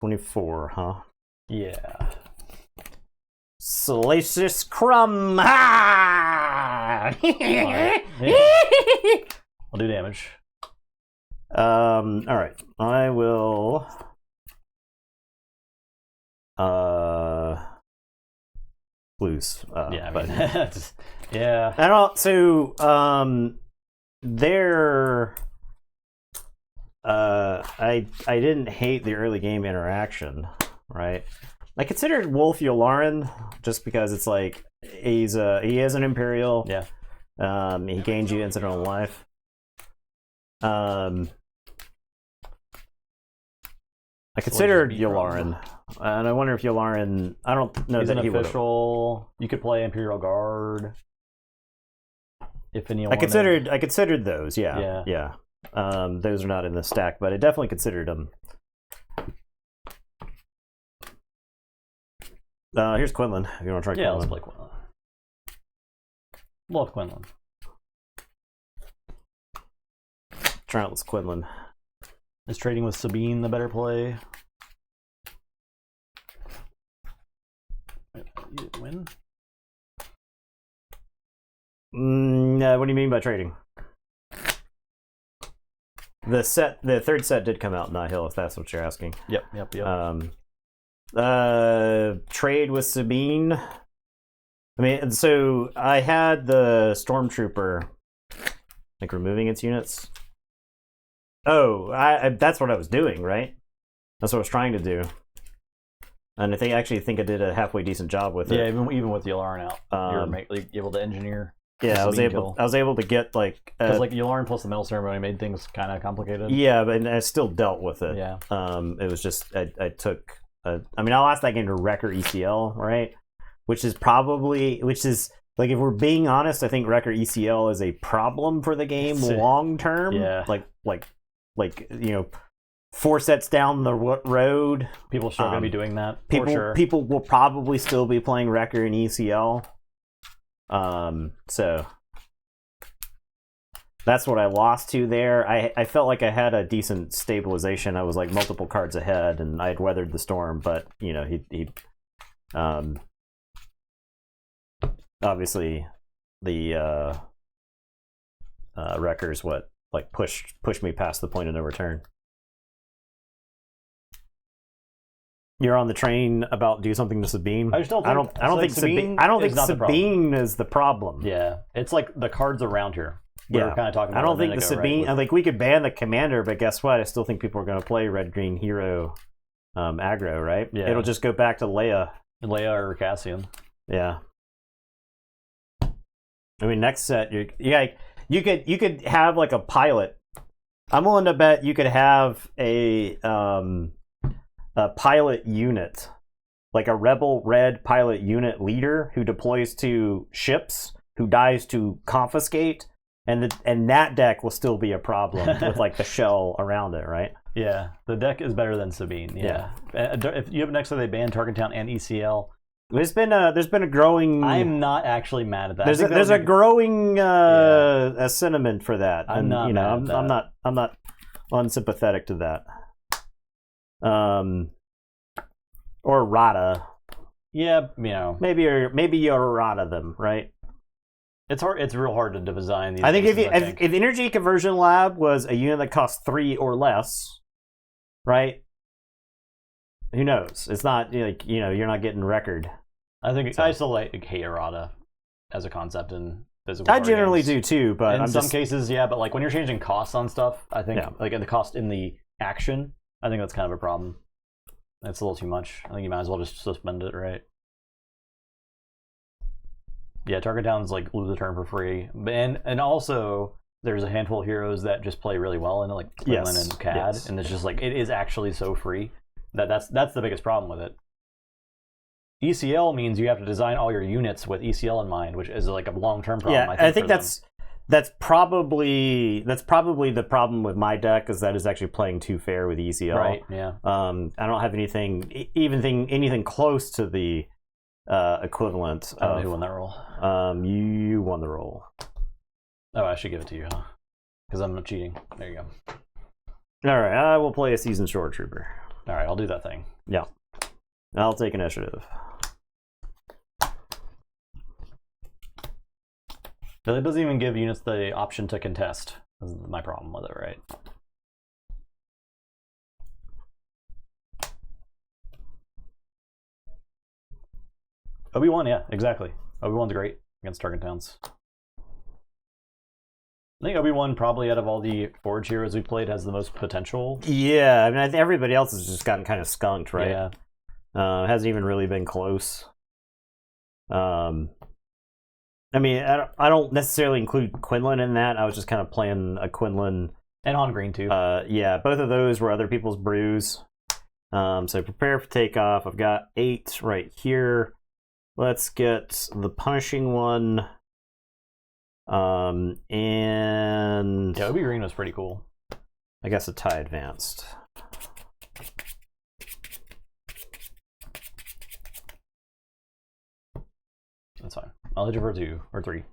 24, huh? Yeah. Salacious Crumb! Ha! Right. I'll do damage. Alright. I will lose. Yeah, but yeah. I don't. So there. I didn't hate the early game interaction, right? I considered Wolf Yularen just because it's like he is an Imperial. Yeah. He gains you incidental life. I considered Yularen, and I wonder if Yularen. I don't know He's that an he would. Official. You could play Imperial Guard. If any. I considered those. Yeah. Yeah. Those are not in the stack, but I definitely considered them. Here's Quinlan. If you want to try Quinlan. Yeah, let's play Quinlan. Love Quinlan. Try out this Quinlan. Is trading with Sabine the better play? You win? What do you mean by trading? The 3rd set did come out Nihil, if that's what you're asking. Yep. Trade with Sabine. I mean, so I had the Stormtrooper, like removing its units. Oh, that's what I was doing, right? That's what I was trying to do. And I actually think I did a halfway decent job with it. Yeah, even with Yularen out, you're able to engineer. Yeah, I was able to get like because like Yularen plus the medal ceremony made things kind of complicated. Yeah, but I still dealt with it. Yeah. It was just I took I mean, I lost that game to Wrecker ECL, right? Which is like, if we're being honest, I think Wrecker ECL is a problem for the game long term. Yeah. Like 4 sets down the road, people are still going to be doing that. People will probably still be playing Wrecker and ECL. So that's what I lost to there. I felt like I had a decent stabilization. I was like multiple cards ahead, and I had weathered the storm. But he obviously the Wrecker's what pushed me past the point of no return. You're on the train about do something to Sabine. I don't think Sabine is the problem. Yeah, it's like the cards around here. We were kind of talking about. I don't think the Sabine. Right? Like, we could ban the commander, but guess what? I still think people are going to play red green hero aggro, right? Yeah, it'll just go back to Leia or Cassian. Yeah. I mean, next set, you could have like a pilot. I'm willing to bet you could have a pilot unit, like a rebel red pilot unit leader who deploys to ships, who dies to confiscate, and that deck will still be a problem with like the shell around it, right? Yeah, the deck is better than Sabine. Yeah. If you have next time they ban Target Town and ECL. There's been a growing. I'm not actually mad at that. There's a growing a sentiment for that. I'm not I'm not unsympathetic to that. Or Rada. Yeah, maybe you Rada them, right? It's hard. It's real hard to design these. I think if Energy Conversion Lab was a unit that costs 3 or less, right? Who knows? It's not like you're not getting record. I still hate Rada as a concept in physical. I generally do too, but in some cases, yeah. But like when you're changing costs on stuff, I think like the cost in the action, I think that's kind of a problem. That's a little too much. I think you might as well just suspend it, right? Yeah, Target Towns like lose a turn for free, and also there's a handful of heroes that just play really well in it, like Quinlan and Cad, and it's just like it is actually so free that's the biggest problem with it. ECL means you have to design all your units with ECL in mind, which is like a long-term problem. Yeah, I think that's probably the problem with my deck, is that is actually playing too fair with ECL. Right. Yeah. I don't have anything close to the equivalent. I don't know who won that roll. You won the roll. Oh, I should give it to you, huh? Because I'm not cheating. There you go. All right, I will play a Seasoned Shore Trooper. All right, I'll do that thing. Yeah, I'll take initiative. But it doesn't even give units the option to contest. That's my problem with it, right? Obi-Wan, yeah, exactly. Obi-Wan's great against Target Towns. I think Obi-Wan probably out of all the Forge heroes we played has the most potential. Yeah, I mean, I think everybody else has just gotten kind of skunked, right? Yeah. Hasn't even really been close. I mean, I don't necessarily include Quinlan in that. I was just kind of playing a Quinlan. And on green, too. Yeah, both of those were other people's brews. So prepare for takeoff. I've got 8 right here. Let's get the punishing one. And yeah, Obi Green was pretty cool. I guess a tie advanced. That's fine. I'll hit you for 2 or 3.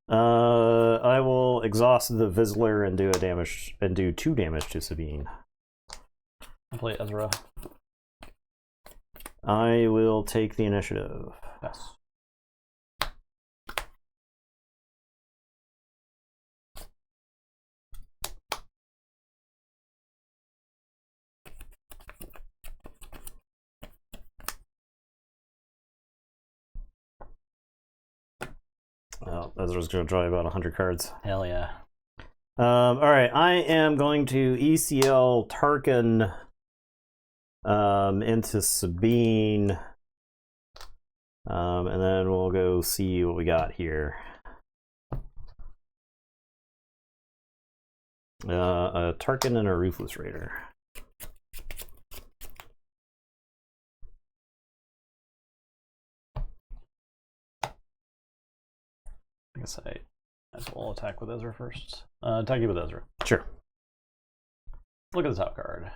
I will exhaust the Vizsler and do 2 damage to Sabine. I'll play Ezra. I will take the initiative. Yes. Well, Ezra's going to draw about 100 cards. Hell yeah. All right, I am going to ECL Tarkin into Sabine, and then we'll go see what we got here. A Tarkin and a Ruthless Raider. Insight. As we'll attack with Ezra first. Attack you with Ezra. Sure. Look at the top card.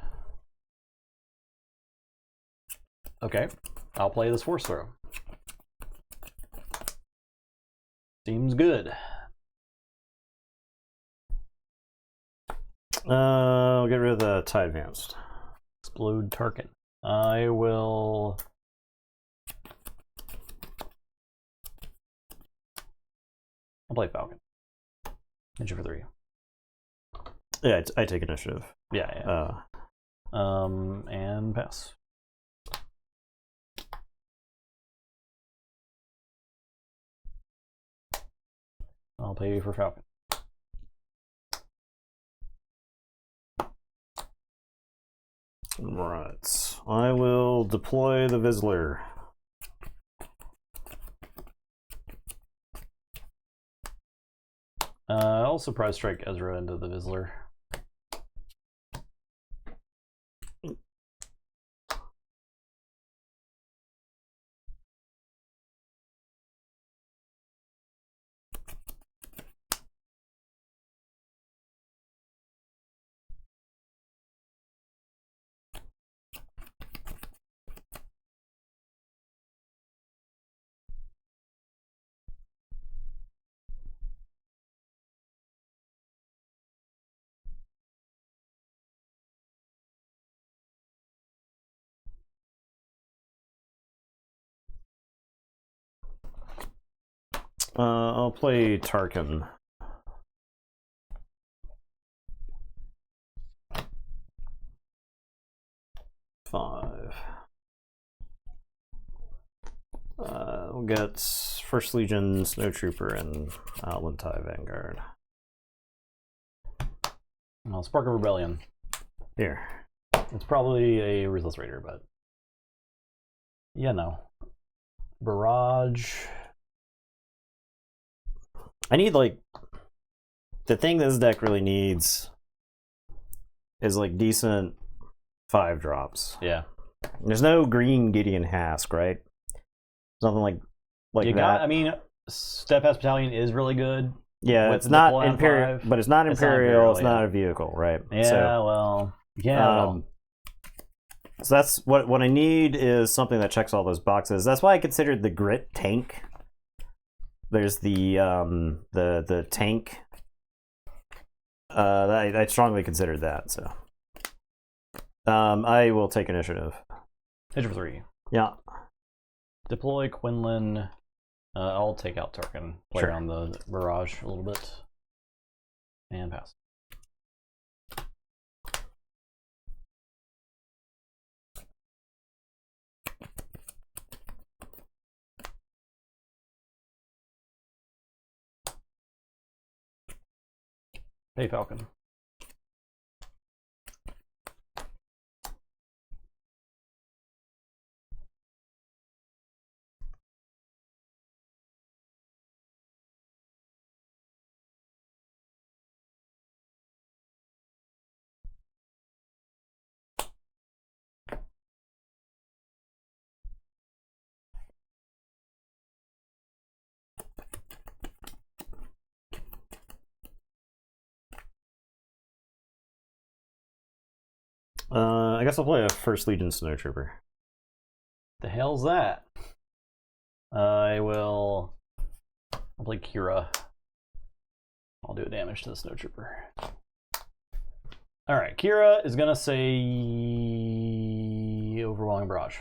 Okay, I'll play this Force Throw. Seems good. I'll get rid of the tie advanced. Explode Tarkin. I will. I'll play Falcon. Hit you for 3. Yeah, I take initiative. Yeah. And pass. I'll pay you for Falcon. Right. I will deploy the Vizsler. I'll surprise strike Ezra into the Vizsler. I'll play Tarkin. Five. We'll get First Legion, Snowtrooper, and Outland TIE Vanguard. Well, Spark of Rebellion. Here. It's probably a Ruthless Raider, but yeah, no. Barrage. I need, like, the thing this deck really needs is, like, decent 5-drops. Yeah. There's no green Gideon Hask, right? Something like that. I mean, Steadfast Battalion is really good. Yeah, it's not Imperial, but it's not Imperial. It's not a vehicle, right? Yeah, so, well, yeah. So that's what I need is something that checks all those boxes. That's why I considered the Grit tank. There's the tank. I strongly considered that. So, I will take initiative. Hit for 3. Yeah. Deploy Quinlan. I'll take out Tarkin. Play around the barrage a little bit. And pass. Hey, Falcon. I guess I'll play a First Legion Snowtrooper. The hell's that? I'll play Kira. I'll do damage to the Snowtrooper. Alright, Kira is gonna say Overwhelming Barrage.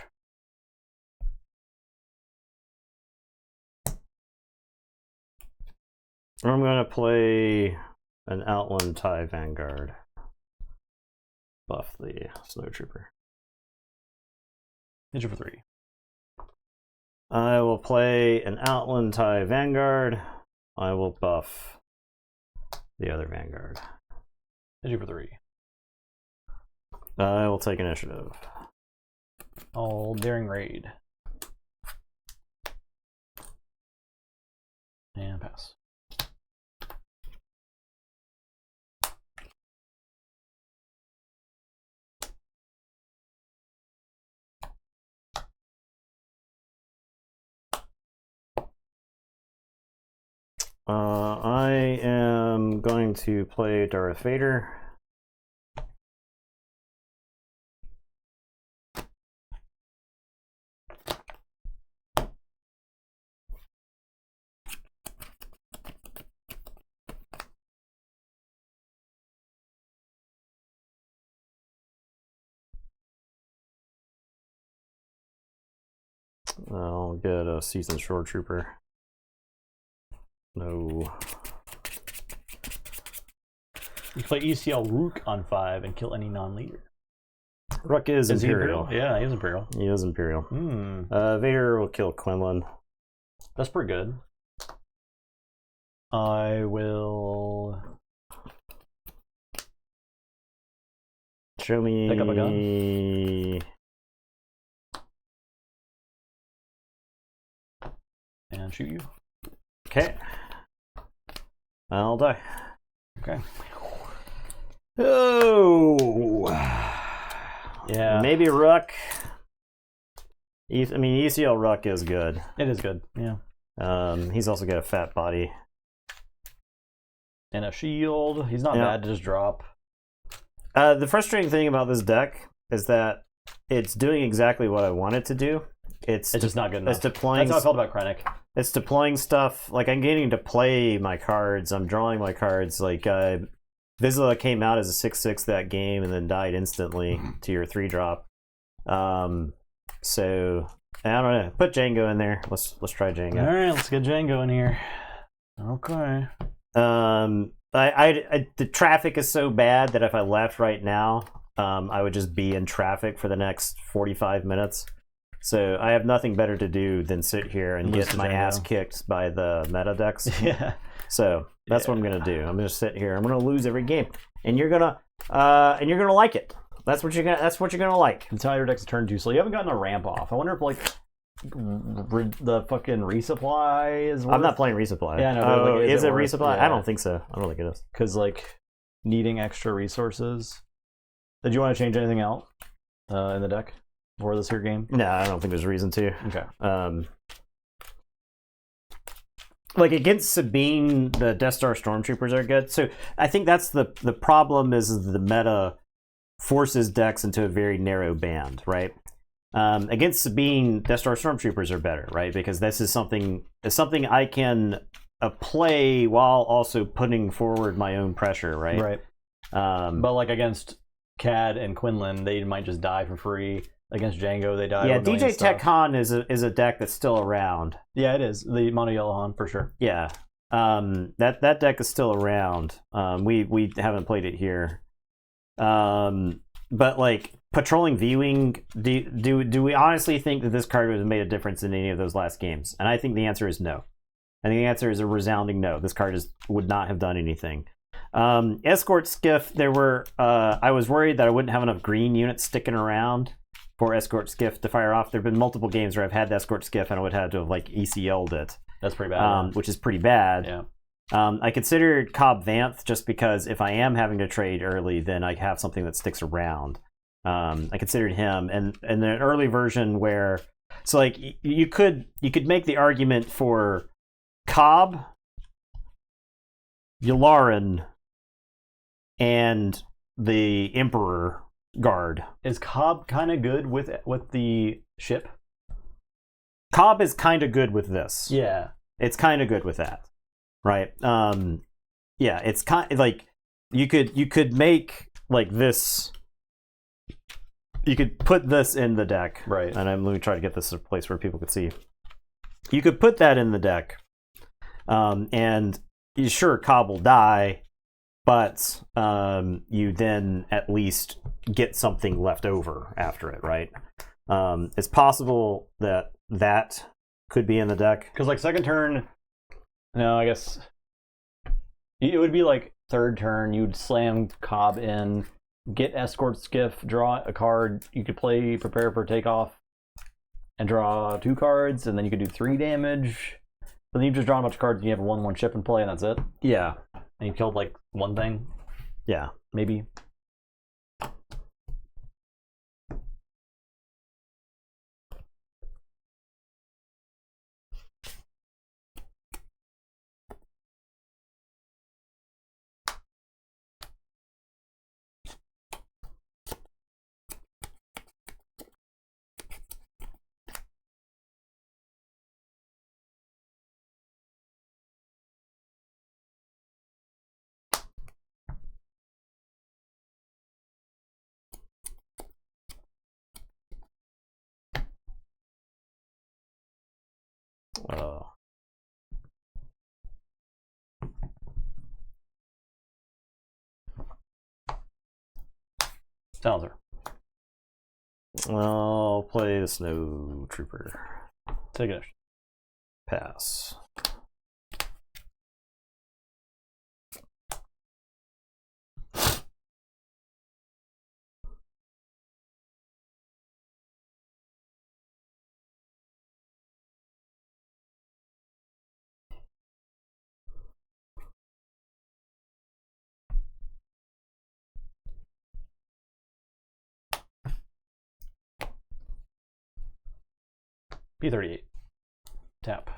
I'm gonna play an Outland TIE Vanguard. Buff the Snowtrooper. Hit you for 3. I will play an Outland TIE Vanguard. I will buff the other Vanguard. Hit you for 3. I will take initiative. All Daring Raid. And pass. I am going to play Darth Vader. I'll get a seasoned shore trooper. No. You play ECL Rook on 5 and kill any non-leader. Rook is Imperial. Yeah, he is Imperial. He is Imperial. Vader will kill Quinlan. That's pretty good. I will show me. Pick up a gun. And shoot you. Okay. I'll die. Okay. Oh. Yeah. Maybe Rook. I mean, ECL Rook is good. It is good. Yeah. He's also got a fat body. And a shield. He's not bad to just drop. The frustrating thing about this deck is that it's doing exactly what I want it to do. It's just not good enough. It's deploying. That's how I felt about Krennic. It's deploying stuff. Like, I'm getting to play my cards. I'm drawing my cards. Like, Vizsler came out as a 6/6 that game and then died instantly to your 3-drop. So I don't know. Put Django in there. Let's try Django. All right, let's get Django in here. Okay. The traffic is so bad that if I left right now, I would just be in traffic for the next 45 minutes. So I have nothing better to do than sit here and get my ass kicked by the meta decks. Yeah. So that's what I'm gonna do. I'm gonna sit here. I'm gonna lose every game, and you're gonna like it. That's what you're gonna like. The Tiger deck's a turn 2, so you haven't gotten a ramp off. I wonder if like the fucking resupply is. I'm not playing resupply. Yeah, no. Like, is it resupply? Yeah. I don't think so. I don't think it is. Because like needing extra resources. Did you want to change anything out in the deck for this here game? No, I don't think there's a reason to. Okay. Like against Sabine, the Death Star Stormtroopers are good. So I think that's the problem is the meta forces decks into a very narrow band, right? Against Sabine, Death Star Stormtroopers are better, right? Because this is something I can play while also putting forward my own pressure, right? Right. But like against Cad and Quinlan, they might just die for free. Against Django, they die. Yeah, DJ Tech Han is a deck that's still around. Yeah, it is the Mono Yellow Han for sure. Yeah, that deck is still around. We haven't played it here. But like patrolling viewing, do we honestly think that this card would have made a difference in any of those last games? And I think the answer is no. I think the answer is a resounding no. This card would not have done anything. Escort Skiff, I was worried that I wouldn't have enough green units sticking around for Escort Skiff to fire off. There have been multiple games where I've had the Escort Skiff and I would have to have like ECL'd it. That's pretty bad. Which is pretty bad. Yeah. I considered Cobb Vanth just because if I am having to trade early, then I have something that sticks around. I considered him, and an early version where, so like you could make the argument for Cobb, Yularen, and the Emperor Guard. Is Cobb kind of good with the ship? Cobb is kind of good with this. Yeah, it's kind of good with that. Right. Yeah, it's kind of like you could make like this. You could put this in the deck. Right. And let me try to get this to a place where people could see. You could put that in the deck. And sure, Cobb will die, but you then at least get something left over after it, right? It's possible that could be in the deck. Because like second turn. No, I guess it would be like third turn. You'd slam Cobb in, get Escort Skiff, draw a card. You could play Prepare for Takeoff and draw 2 cards, and then you could do 3 damage. But then you just draw a bunch of cards and you have a 1/1 ship in play, and that's it. Yeah. And you killed like one thing. Yeah. Maybe. Silencer. I'll play the Snow Trooper. Take it. Pass. P38. Tap.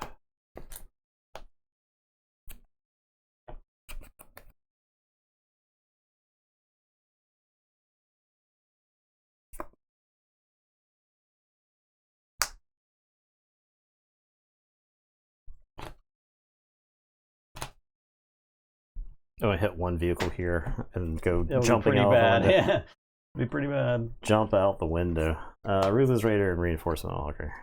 Oh, I hit one vehicle here and go jumping pretty out bad. the window. Yeah, be pretty bad. Jump out the window. Ruthless Raider and Reinforcement Auger.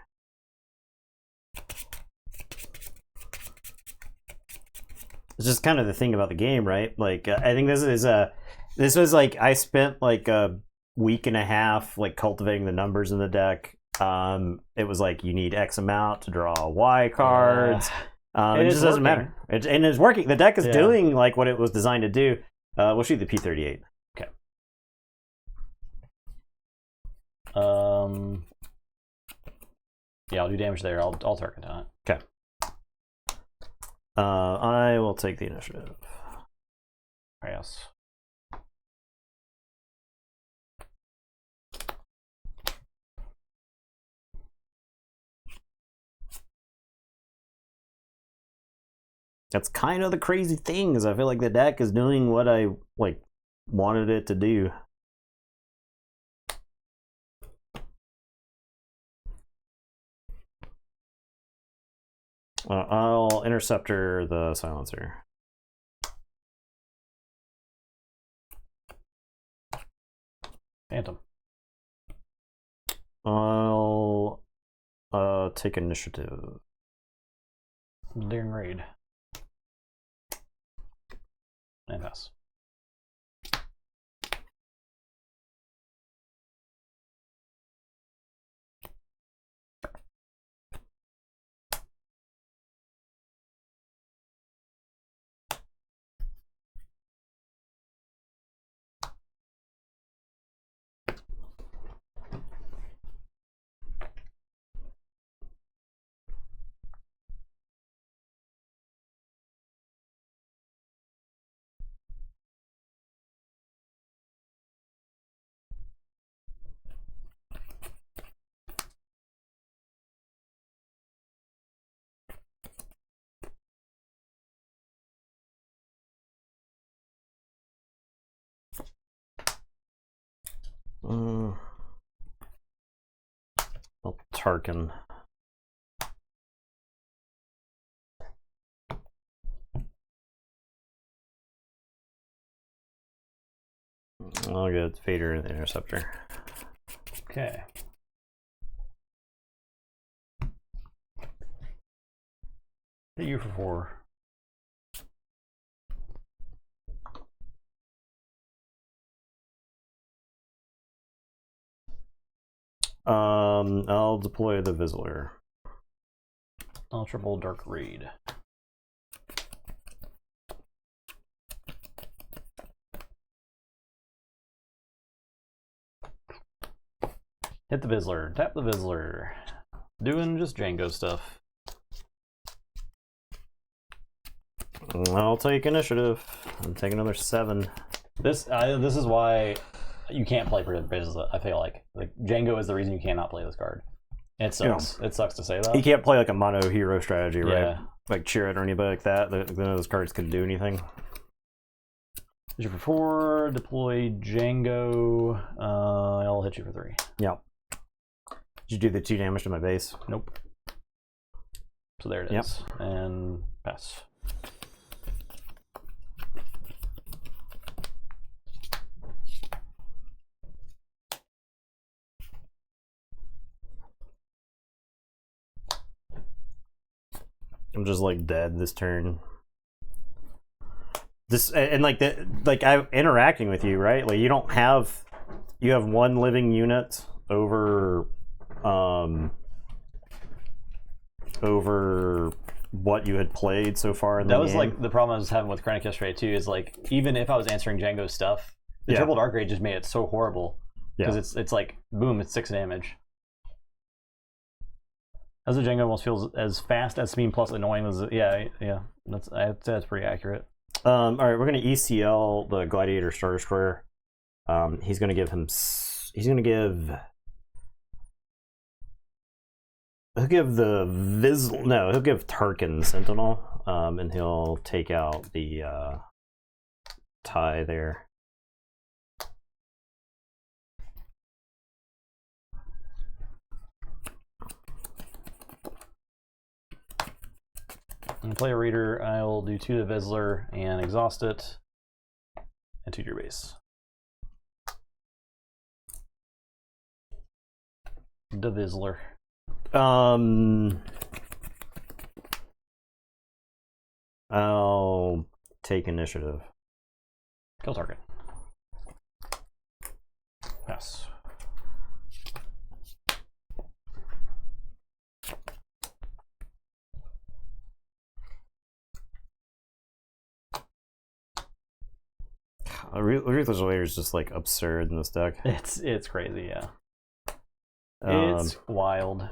It's just kind of the thing about the game, right? Like, I think this was like, I spent like a week and a half like cultivating the numbers in the deck. It was like you need X amount to draw Y cards. It just doesn't matter. And it's working. The deck is doing like what it was designed to do. We'll shoot the P38. Okay. Yeah, I'll do damage there. I'll target on it. Okay. I will take the initiative. Yes. That's kind of the crazy thing, is I feel like the deck is doing what I like wanted it to do. I'll Interceptor the Silencer. Phantom. I'll take initiative. Daring Raid. And pass. I'll Tarkin. I'll get Vader and the Interceptor. Okay. Hit you for 4. I'll deploy the Vizsler. I'll triple Dark Raid. Hit the Vizsler. Tap the Vizsler. Doing just Django stuff. I'll take initiative. I'm taking another 7. This is why you can't play Vizsler. I feel like Django is the reason you cannot play this card. It sucks. Yeah. It sucks to say that. You can't play like a mono hero strategy, right? Yeah. Like Chirrut or anybody like that. None of those cards can do anything. Hit you for 4. Deploy Django. I'll hit you for 3. Yep. Did you do the 2 damage to my base? Nope. So there it is. Yep. And pass. I'm just like dead this turn. This and like I'm interacting with you, right? Like you have one living unit over what you had played so far in the game. That was like the problem I was having with Krennic yesterday too. Is like even if I was answering Django's stuff, the Triple Dark Rage just made it so horrible because it's like boom, it's 6 damage. As a Django almost feels as fast as speed plus annoying as that's pretty accurate. All right, we're gonna ECL the Gladiator Star Destroyer. He's gonna give he'll give the Vizsler. No, he'll give Tarkin Sentinel, and he'll take out the tie there. And play a reader. I'll do 2 to Vizsler and exhaust it, and 2 to your base. The Vizsler. I'll take initiative. Kill target. Pass. Ruthless Warrior is just like absurd in this deck. It's crazy, yeah. It's wild.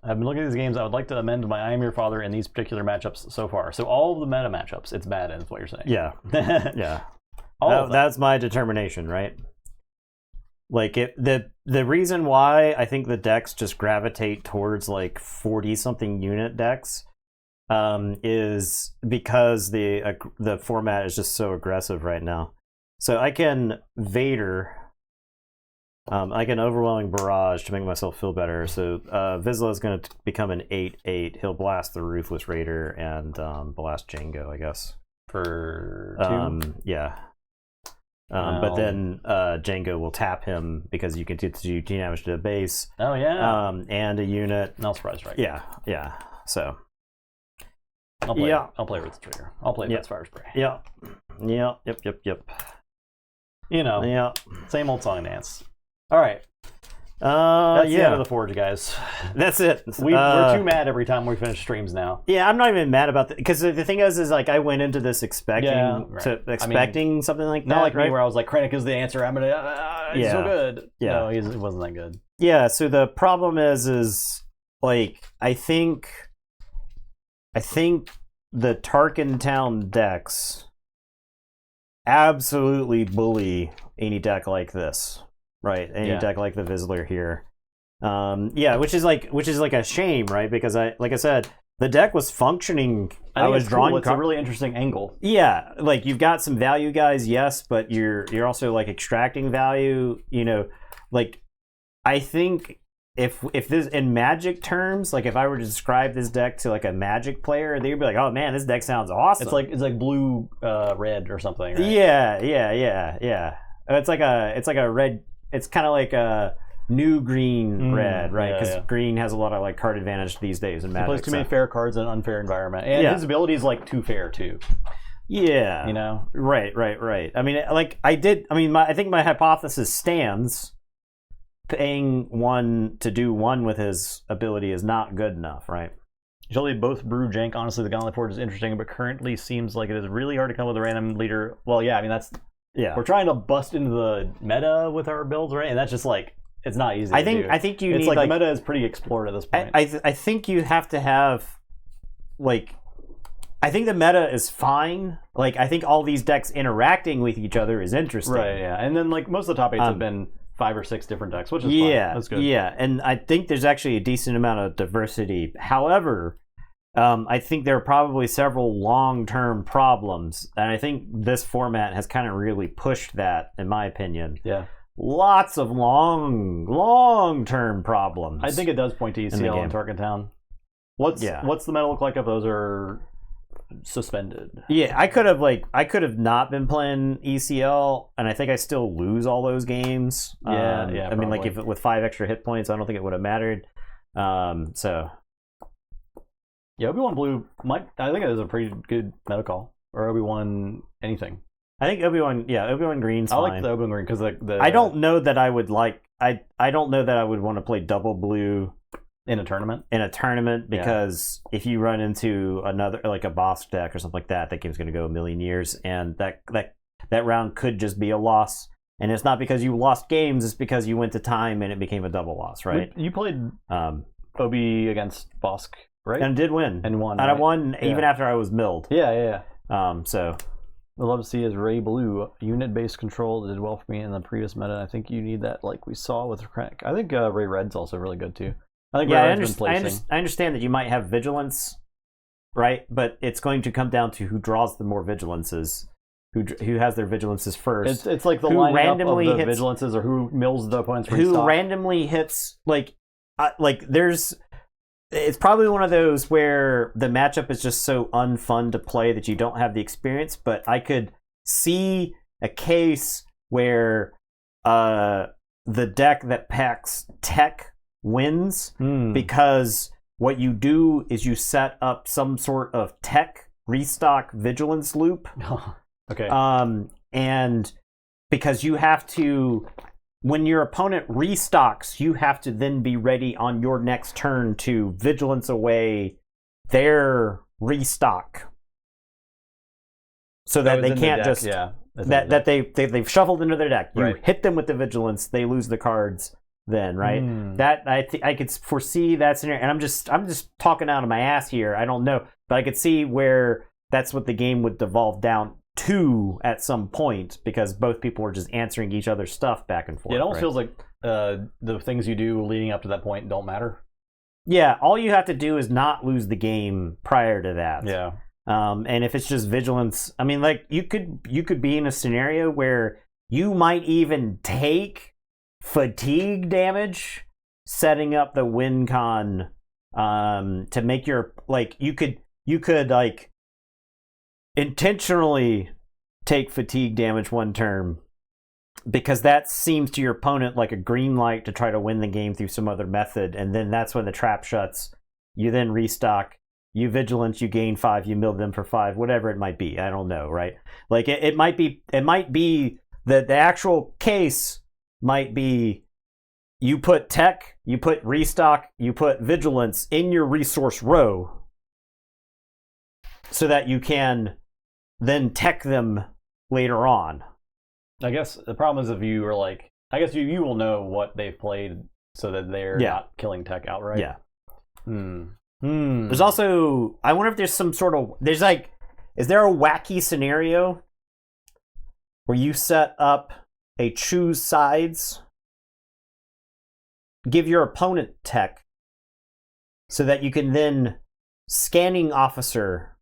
I've been looking at these games. I would like to amend my I Am Your Father in these particular matchups so far. So all of the meta matchups, it's bad, is what you're saying. Yeah, yeah. That's my determination, right? Like the reason why I think the decks just gravitate towards like 40-something unit decks is because the format is just so aggressive right now. So I can Vader. I can Overwhelming Barrage to make myself feel better. So Vizsler is going to become an 8/8. He'll blast the Ruthless Raider and blast Django, I guess. For 2? Yeah. But then Django will tap him because you can do damage to the base. Oh, yeah. And a unit. No surprise, right? Yeah, yeah. So. I'll play with the trigger. I'll play with Fire Spray. Yeah. Yeah. Yep. You know. Yeah. Same old song and dance. All right. That's the end of the Forge, guys. That's it. We're too mad every time we finish streams now. Yeah, I'm not even mad about that because the thing is like I went into this expecting something like that. Not like right? me, where I was like, "Krennic is the answer. I'm gonna." He's so good. Yeah, no, he wasn't that good. Yeah. So the problem is like I think the Tarkin Town decks absolutely bully any deck like this. Right, any deck like the Vizsler here, which is like a shame, right? Because like I said, the deck was functioning. I was drawing. It's a really interesting angle. Yeah, like you've got some value guys, yes, but you're also like extracting value. You know, like I think if this in Magic terms, like if I were to describe this deck to like a Magic player, they'd be like, "Oh man, this deck sounds awesome." It's like blue, red or something. Right? Yeah. It's like a red. It's kind of like a new green red, right? Because green has a lot of like card advantage these days in Magic. He plays too many fair cards in an unfair environment, and his ability is like too fair too. Yeah, you know, right. I mean, I think my hypothesis stands. Paying 1 to do 1 with his ability is not good enough, right? Usually both brew jank. Honestly, the Gauntlet Forge is interesting, but currently seems like it is really hard to come with a random leader. Well, yeah, I mean that's. Yeah, we're trying to bust into the meta with our builds, right? And that's just like it's not easy. I think you need like the meta is pretty explored at this point. I think you have to have like I think the meta is fine. Like I think all these decks interacting with each other is interesting. Right. Yeah, and then like most of the top 8s have been 5 or 6 different decks, which is fine. That's good. Yeah, and I think there's actually a decent amount of diversity. However. I think there are probably several long-term problems, and I think this format has kind of really pushed that, in my opinion. Yeah. Lots of long-term problems. I think it does point to ECL and Tarkin Town. What's the meta look like if those are suspended. Yeah, I could have not been playing ECL, and I think I still lose all those games. Yeah. I mean, like if with 5 extra hit points, I don't think it would have mattered. So. Yeah, Obi-Wan Blue. I think it is a pretty good meta call, or Obi-Wan anything. I think Obi-Wan Green's fine. I like the Obi-Wan Green because I don't know that I would like. I don't know that I would want to play double blue in a tournament. Because if you run into another like a boss deck or something like that, that game's going to go a million years, and that round could just be a loss. And it's not because you lost games; it's because you went to time and it became a double loss, right? You played Obi against Bosk, right? And did win and won. And I won even after I was milled. Yeah. So. I'd love to see is Ray Blue unit-based control that did well for me in the previous meta. I think you need that, like we saw with Crank. I think Ray Red's also really good too. I think I understand that you might have vigilance, right? But it's going to come down to who draws the more vigilances, who has their vigilances first. It's like the lineup of the vigilances, or who mills the opponent's restock. Who randomly hits there's. It's probably one of those where the matchup is just so unfun to play that you don't have the experience, but I could see a case where the deck that packs tech wins because what you do is you set up some sort of tech restock vigilance loop. Okay. And because you have to... When your opponent restocks, you have to then be ready on your next turn to vigilance away their restock, so that they can't just that they've shuffled into their deck. You hit them with the vigilance, they lose the cards. Then that I could foresee that scenario, and I'm just talking out of my ass here. I don't know, but I could see where that's what the game would devolve down to at some point, because both people were just answering each other's stuff back and forth. Yeah, it almost feels like the things you do leading up to that point don't matter. Yeah, all you have to do is not lose the game prior to that. Yeah. And if it's just vigilance, I mean, like you could be in a scenario where you might even take fatigue damage setting up the win con to make your you could like intentionally take fatigue damage one turn, because that seems to your opponent like a green light to try to win the game through some other method, and then that's when the trap shuts. You then restock, you vigilance, you gain 5, you mill them for 5, whatever it might be. I don't know, right? Like it might be that the actual case might be you put tech, you put restock, you put vigilance in your resource row so that you can then tech them later on. I guess the problem is if you are like, I guess you will know what they've played so that they're not killing tech outright. Yeah. There's also, I wonder if there's some sort of, is there a wacky scenario where you set up a choose sides, give your opponent tech, so that you can then scanning officer,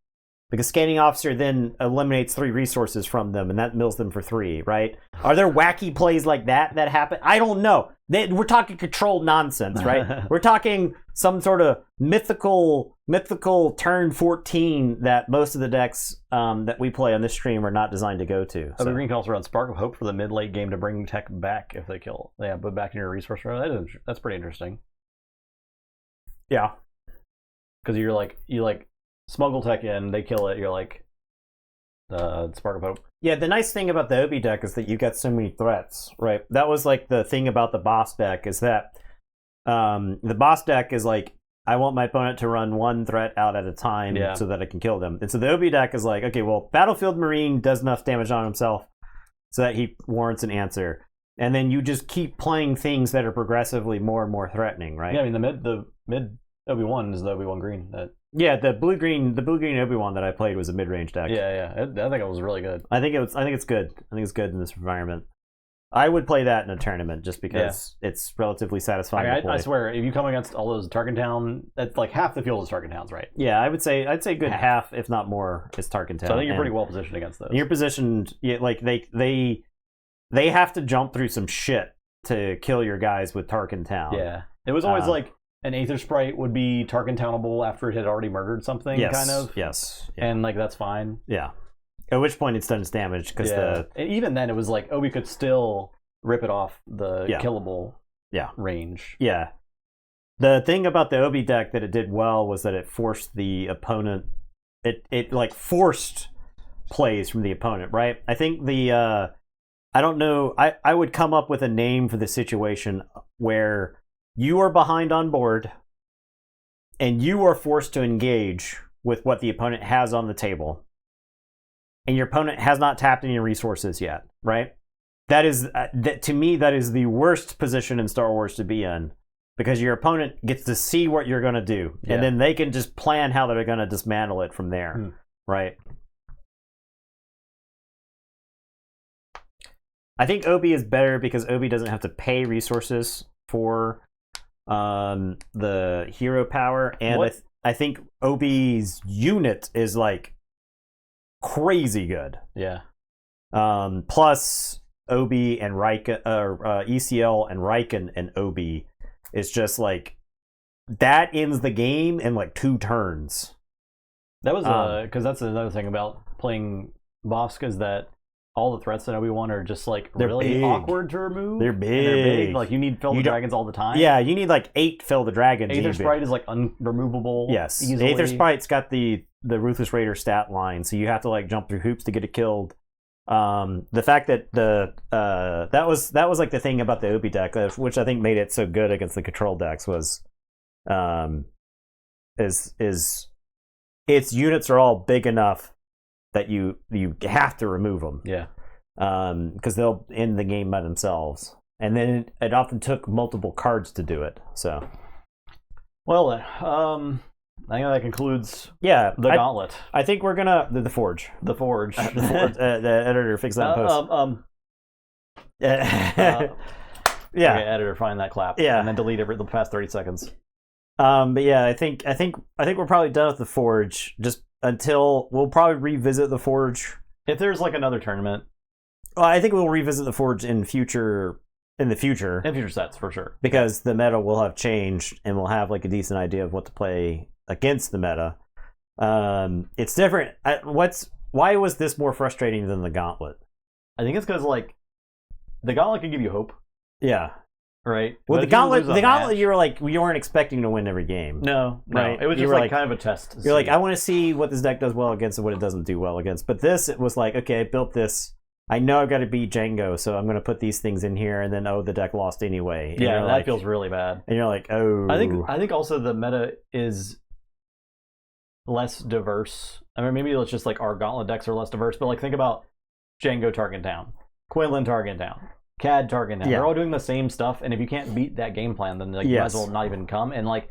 because scanning officer then eliminates 3 resources from them, and that mills them for 3, right? Are there wacky plays like that happen? I don't know. We're talking controlled nonsense, right? We're talking some sort of mythical turn 14 that most of the decks that we play on this stream are not designed to go to. So. Green can also run Spark of Hope for the mid-late game to bring tech back if they kill. Yeah, put back in your resource row. That's pretty interesting. Yeah. Because you smuggle tech in, they kill it, you're like, Spark of Hope. Yeah, the nice thing about the Obi deck is that you got so many threats, right? That was like the thing about the boss deck, is that the boss deck is like, I want my opponent to run 1 threat out at a time so that I can kill them. And so the Obi deck is like, okay, well, Battlefield Marine does enough damage on himself so that he warrants an answer. And then you just keep playing things that are progressively more and more threatening, right? Yeah, I mean, the mid Obi-Wan is the Obi-Wan Green. Yeah, the blue green Obi-Wan that I played was a mid range deck. Yeah. I think it was really good. I think it's good. I think it's good in this environment. I would play that in a tournament just because it's relatively satisfying to play. I swear, if you come against all those Tarkin Town, that's like half the field is Tarkin Towns, right? Yeah, I'd say good half, if not more, is Tarkin Town. So I think you're pretty well positioned against those. You're positioned, like they have to jump through some shit to kill your guys with Tarkin Town. Yeah, it was always like, an Aether Sprite would be Tarkin Townable after it had already murdered something, kind of. Yes. Yeah. And, like, that's fine. Yeah. At which point it's done its damage, because And even then, it was like, we could still rip it off the killable range. Yeah. The thing about the Obi deck that it did well was that it forced the opponent... It like, forced plays from the opponent, right? I think the... I don't know. I would come up with a name for the situation where you are behind on board and you are forced to engage with what the opponent has on the table, and your opponent has not tapped any resources yet, right? That is, to me, that is the worst position in Star Wars to be in, because your opponent gets to see what you're going to do, and then they can just plan how they're going to dismantle it from there, right? I think Obi is better because Obi doesn't have to pay resources for the hero power, and I think Obi's unit is like crazy good. Yeah. Plus Obi and Riken, ECL and Riken and Obi is just like, that ends the game in like 2 turns. That was because that's another thing about playing Bossk, is that all the threats that Obi-Wan are just like really awkward to remove. They're big. They're big. Like, you need Fill the Dragons all the time. Yeah, you need like 8 Fill the Dragons. Aether Sprite is like unremovable. Yes. Easily. Aether Sprite's got the Ruthless Raider stat line, so you have to like jump through hoops to get it killed. The fact that that was like the thing about the Obi deck, which I think made it so good against the control decks, was is its units are all big enough that you have to remove them. Yeah. Because they'll end the game by themselves. And then it often took multiple cards to do it. So, well, I think that concludes the Gauntlet. I think we're gonna the Forge. The Forge. The editor fix that in post. Okay, editor, find that clap. Yeah. And then delete the past 30 seconds. But yeah, I think we're probably done with the Forge. Just until we'll probably revisit the Forge if there's like another tournament. Well, I think we'll revisit the Forge in the future sets for sure, because the meta will have changed and we'll have like a decent idea of what to play against the meta. It's different. Why was this more frustrating than the Gauntlet? I think it's because like the Gauntlet can give you hope. Yeah. Right. Well, the Gauntlet, you were like, you weren't expecting to win every game. No, right? It was just like kind of a test. You're like, I want to see what this deck does well against and what it doesn't do well against. But this, it was like, okay, I built this. I know I've got to beat Django, so I'm going to put these things in here, and then the deck lost anyway. And yeah, that feels really bad. And you're like, oh. I think also the meta is less diverse. I mean, maybe it's just like our Gauntlet decks are less diverse, but like think about Django Target Down, Quinlan Target Down, CAD Target Down. Yeah. They're all doing the same stuff, and if you can't beat that game plan, then like, you might as well not even come. And like,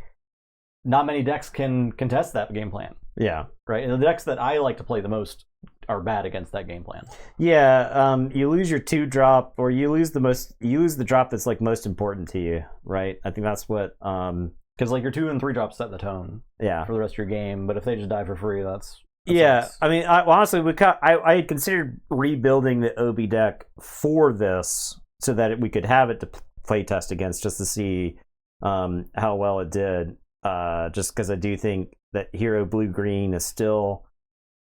not many decks can contest that game plan. Yeah. Right? And the decks that I like to play the most are bad against that game plan. Yeah, you lose your 2-drop, or you lose the drop that's like most important to you, right? I think that's what because like your 2 and 3 drops set the tone for the rest of your game, but if they just die for free, that's sucks. I mean, honestly, I had considered rebuilding the Obi deck for this so that we could have it to play test against, just to see how well it did, just because I do think that Hero Blue-Green is still,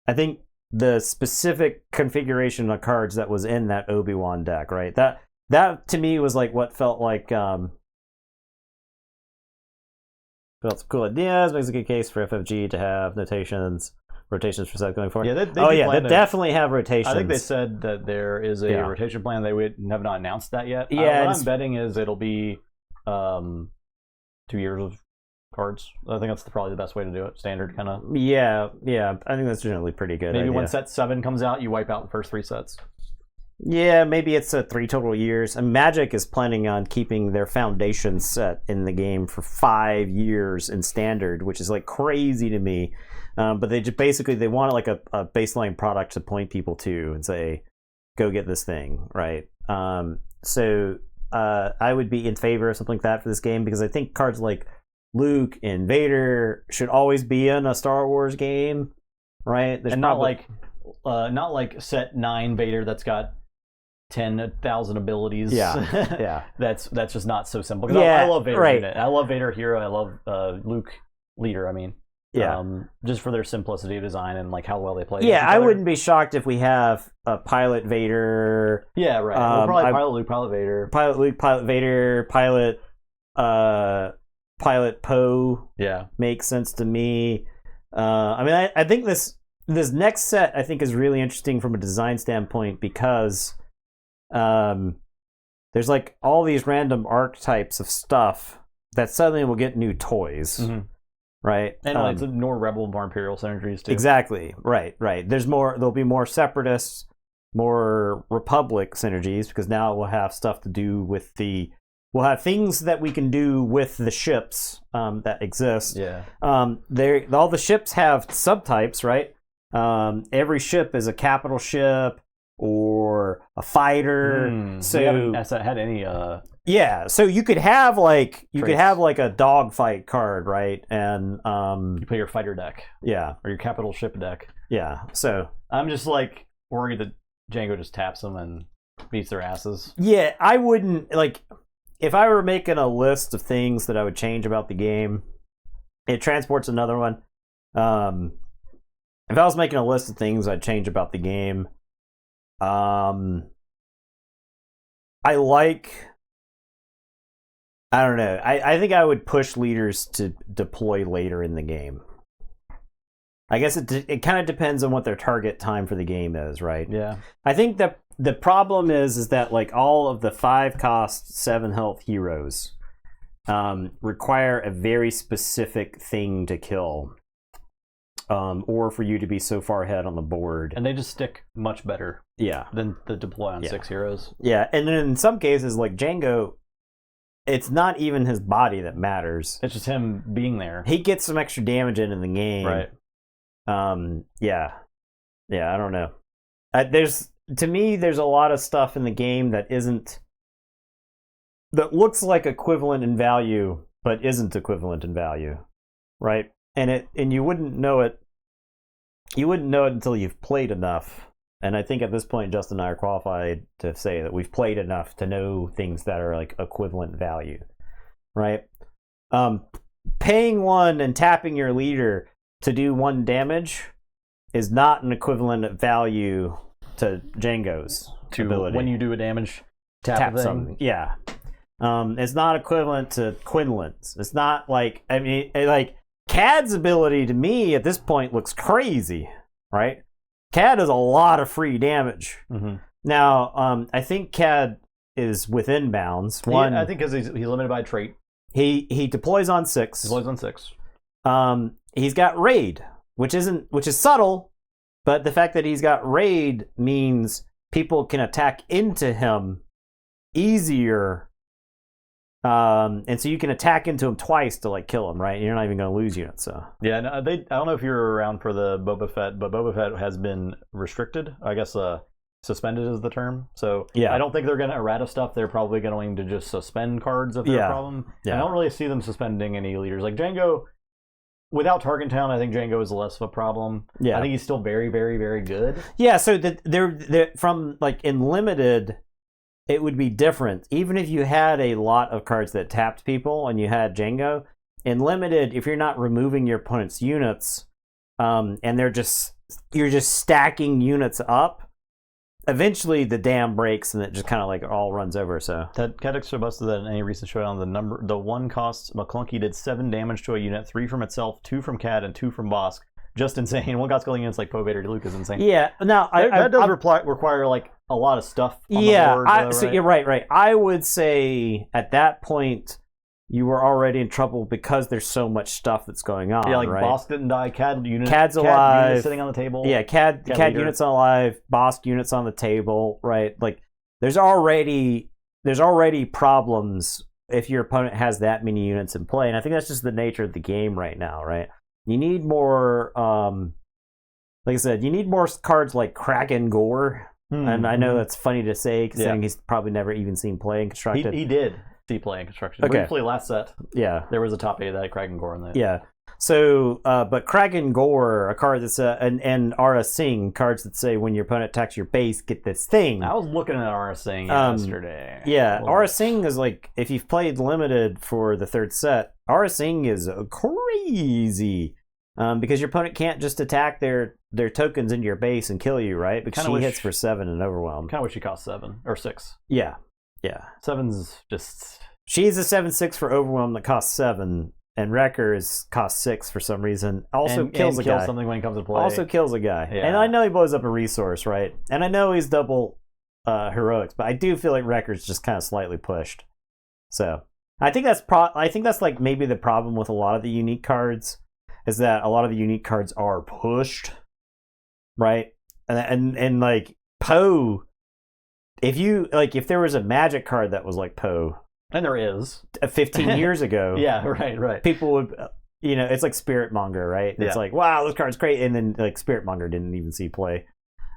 I think, the specific configuration of cards that was in that Obi-Wan deck, right? That to me was like what felt like felt some cool ideas, makes a good case for FFG to have rotations for set going forward. Yeah, they definitely have rotations. I think they said that there is a rotation plan. They have not announced that yet. Yeah, what I'm betting is it'll be 2 years of cards. I think that's probably the best way to do it. Standard kind of. Yeah. I think that's generally pretty good. Maybe idea. when set 7 comes out, you wipe out the first 3 sets. Yeah, maybe it's 3 total years. And Magic is planning on keeping their foundation set in the game for 5 years in Standard, which is like crazy to me. But they just basically they want like a baseline product to point people to and say, go get this thing, right? So I would be in favor of something like that for this game, because I think cards like Luke and Vader should always be in a Star Wars game, right? There's and not like set 9 Vader that's got 10,000 abilities. Yeah. That's just not so simple. Yeah, I love Vader right. unit. I love Vader hero. I love Luke leader. I mean, just for their simplicity of design and like how well they play. Yeah, I wouldn't be shocked if we have a pilot Vader. Yeah, right. We'll probably pilot Luke, pilot Vader, pilot Luke, pilot Vader, pilot Poe. Yeah, makes sense to me. I mean, I think this next set I think is really interesting from a design standpoint because there's like all these random archetypes of stuff that suddenly will get new toys, right? And it's more Rebel, more Imperial synergies too. Exactly. Right. There'll be more Separatists, more Republic synergies because now we'll have stuff to do with we'll have things that we can do with the ships that exist. Yeah. All the ships have subtypes, right? Every ship is a capital ship or a fighter. So we haven't had any. Yeah, so you could have like a dogfight card, right? And you play your fighter deck. Yeah, or your capital ship deck. Yeah. So I'm just like worried that Django just taps them and beats their asses. Yeah, I wouldn't like if I were making a list of things that I would change about the game. It transports another one. If I was making a list of things I'd change about the game, I don't know. I think I would push leaders to deploy later in the game. I guess it kind of depends on what their target time for the game is, right? Yeah. I think that the problem is that like all of the 5-cost 7 health heroes require a very specific thing to kill. Or for you to be so far ahead on the board. And they just stick much better than the deploy on 6 heroes. Yeah, and then in some cases, like Django, it's not even his body that matters. It's just him being there. He gets some extra damage into the game. Right. Yeah, I don't know. To me, there's a lot of stuff in the game that looks like equivalent in value, but isn't equivalent in value. Right? And you wouldn't know it. You wouldn't know it until you've played enough. And I think at this point, Justin and I are qualified to say that we've played enough to know things that are like equivalent value, right? Paying 1 and tapping your leader to do 1 damage is not an equivalent value to Django's ability. When you do a damage, tap something. Yeah. It's not equivalent to Quinlan's. It's not like Cad's ability to me at this point looks crazy, right? Cad does a lot of free damage. Mm-hmm. Now, I think Cad is within bounds. I think because he's limited by trait. He deploys on 6. He's got raid, which is subtle, but the fact that he's got raid means people can attack into him easier. And so you can attack into him twice to like kill him, right? You're not even going to lose units. So yeah, no, I don't know if you're around for the Boba Fett, but Boba Fett has been restricted. I guess suspended is the term. So yeah, I don't think they're going to errata stuff. They're probably going to just suspend cards if they're a problem. Yeah. I don't really see them suspending any leaders like Django. Without Target Town, I think Django is less of a problem. Yeah, I think he's still very, very, very good. Yeah, so they're from like in limited. It would be different. Even if you had a lot of cards that tapped people and you had Django, in limited, if you're not removing your opponent's units, and you're just stacking units up, eventually the dam breaks and it just kind of like all runs over. So that Cadix busted that in any recent showdown. The 1 cost McClunky did 7 damage to a unit, 3 from itself, 2 from Cad, and 2 from Bosk. Just insane. 1 got scaling units like Poe, Vader, Luke is insane. Yeah. Now that does require like a lot of stuff on the board. Right? So you're right. I would say at that point you were already in trouble because there's so much stuff that's going on. Yeah, like right? Bosk didn't die. Cad's alive. Unit sitting on the table. Yeah, Cad units alive. Bosk units on the table. Right. Like there's already problems if your opponent has that many units in play, and I think that's just the nature of the game right now. Right. You need more. Like I said, you need more cards like Kraken Gore. And I know that's funny to say, considering he's probably never even seen play in Constructed. He did see play in Constructed. Okay. Briefly last set. Yeah. There was a top 8 that had Kraken Gore in that. Yeah. But Kraken Gore, a card that's and Aura Sing, cards that say when your opponent attacks your base, get this thing. I was looking at Aura Sing yesterday. Yeah, Aura Sing is like, if you've played Limited for the third set, Aura Sing is crazy. Because your opponent can't just attack their tokens into your base and kill you, right? Because she hits for 7 and Overwhelm. Kind of wish she cost 7 or 6. Yeah. 7's just... She's a 7/6 for Overwhelm that costs 7. And Wreckers cost 6 for some reason. Also kills a guy. Something when he comes to play. Also kills a guy. Yeah. And I know he blows up a resource, right? And I know he's double heroics, but I do feel like Wreckers just kind of slightly pushed. So I think that's like maybe the problem with a lot of the unique cards, is that a lot of the unique cards are pushed, right? And like Poe, if there was a Magic card that was like Poe. And there is. 15 years ago. Yeah, right. People would, it's like Spirit Monger, right? It's like, wow, this card's great. And then like Spirit Monger didn't even see play.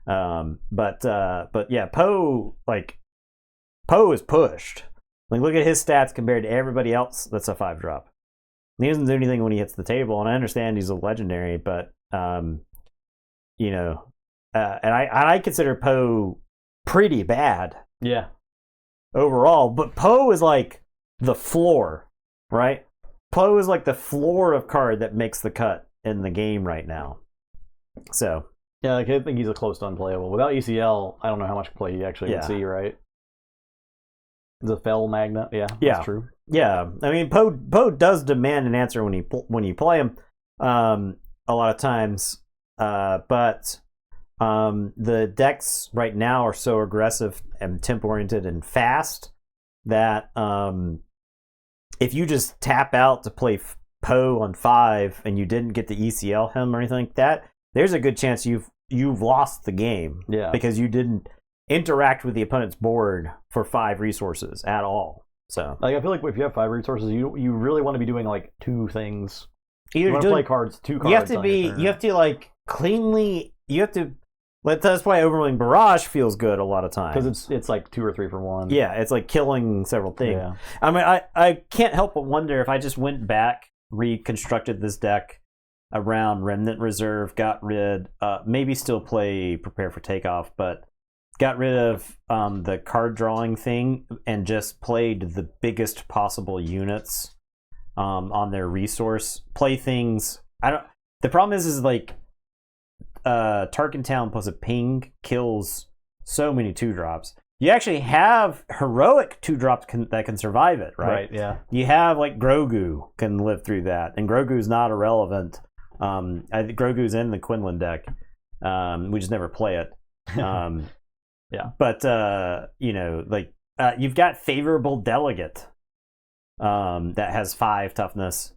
But yeah, Poe is pushed. Like, look at his stats compared to everybody else that's a 5-drop. He doesn't do anything when he hits the table. And I understand he's a legendary, but, and I consider Poe pretty bad. Yeah. Overall, but Poe is like the floor, right? Poe is like the floor of card that makes the cut in the game right now. So yeah, I think he's a close to unplayable. Without ECL, I don't know how much play you actually would see, right? The Fell Magna, that's true. Yeah, I mean Poe does demand an answer when you play him, a lot of times, but. The decks right now are so aggressive and temp oriented and fast that if you just tap out to play Poe on 5 and you didn't get the ECL him or anything like that, there's a good chance you've lost the game. Yeah. Because you didn't interact with the opponent's board for 5 resources at all. So like, I feel like if you have 5 resources, you really want to be doing like 2 things. Either you want to play cards, 2 cards. You have to like cleanly. You have to. That's why Overwhelming Barrage feels good a lot of times. Because it's like 2 or 3 for 1. Yeah, it's like killing several things. Yeah. I mean, I can't help but wonder if I just went back, reconstructed this deck around Remnant Reserve, got rid, maybe still play Prepare for Takeoff, but got rid of the card drawing thing and just played the biggest possible units on their resource. Play things. The problem is like, Tarkin Town plus a ping kills so many 2-drops. You actually have heroic 2-drops that can survive it, right? Right, yeah. You have like Grogu can live through that, and Grogu's not irrelevant. I think Grogu's in the Quinlan deck. We just never play it. Yeah. But you've got Favorable Delegate that has 5 toughness.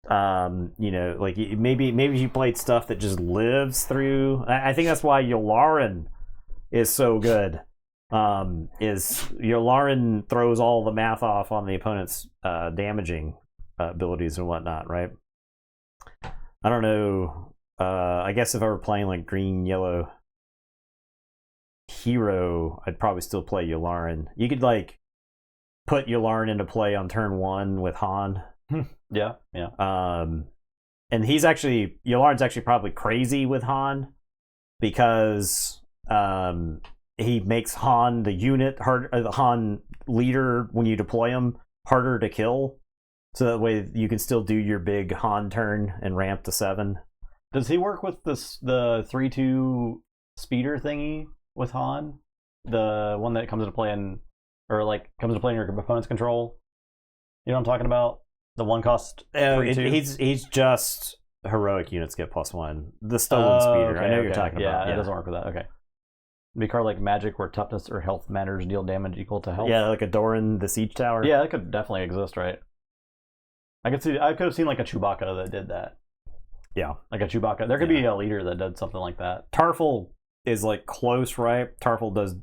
Maybe you played stuff that just lives through. I think that's why Yularen is so good. Is Yularen throws all the math off on the opponent's damaging abilities and whatnot, right? I don't know. I guess if I were playing like green, yellow hero, I'd probably still play Yularen. You could like put Yularen into play on turn 1 with Han. Yeah. And Yularen's actually probably crazy with Han because he makes Han the unit the Han leader when you deploy him harder to kill, so that way you can still do your big Han turn and ramp to 7. Does he work with the 3/2 speeder thingy with Han? The one that comes into play in your opponent's control? You know what I'm talking about? The 1 cost 3/2? He's just heroic units get +1. The stolen speeder. Okay, I know you're talking about. Yeah, it doesn't work with that. Okay. Be a card like Magic where toughness or health matters deal damage equal to health. Yeah, like a Doran the Siege Tower. Yeah, that could definitely exist, right? I could have seen like a Chewbacca that did that. Yeah. Like a Chewbacca. There could be a leader that did something like that. Tarful is like close, right? Tarful does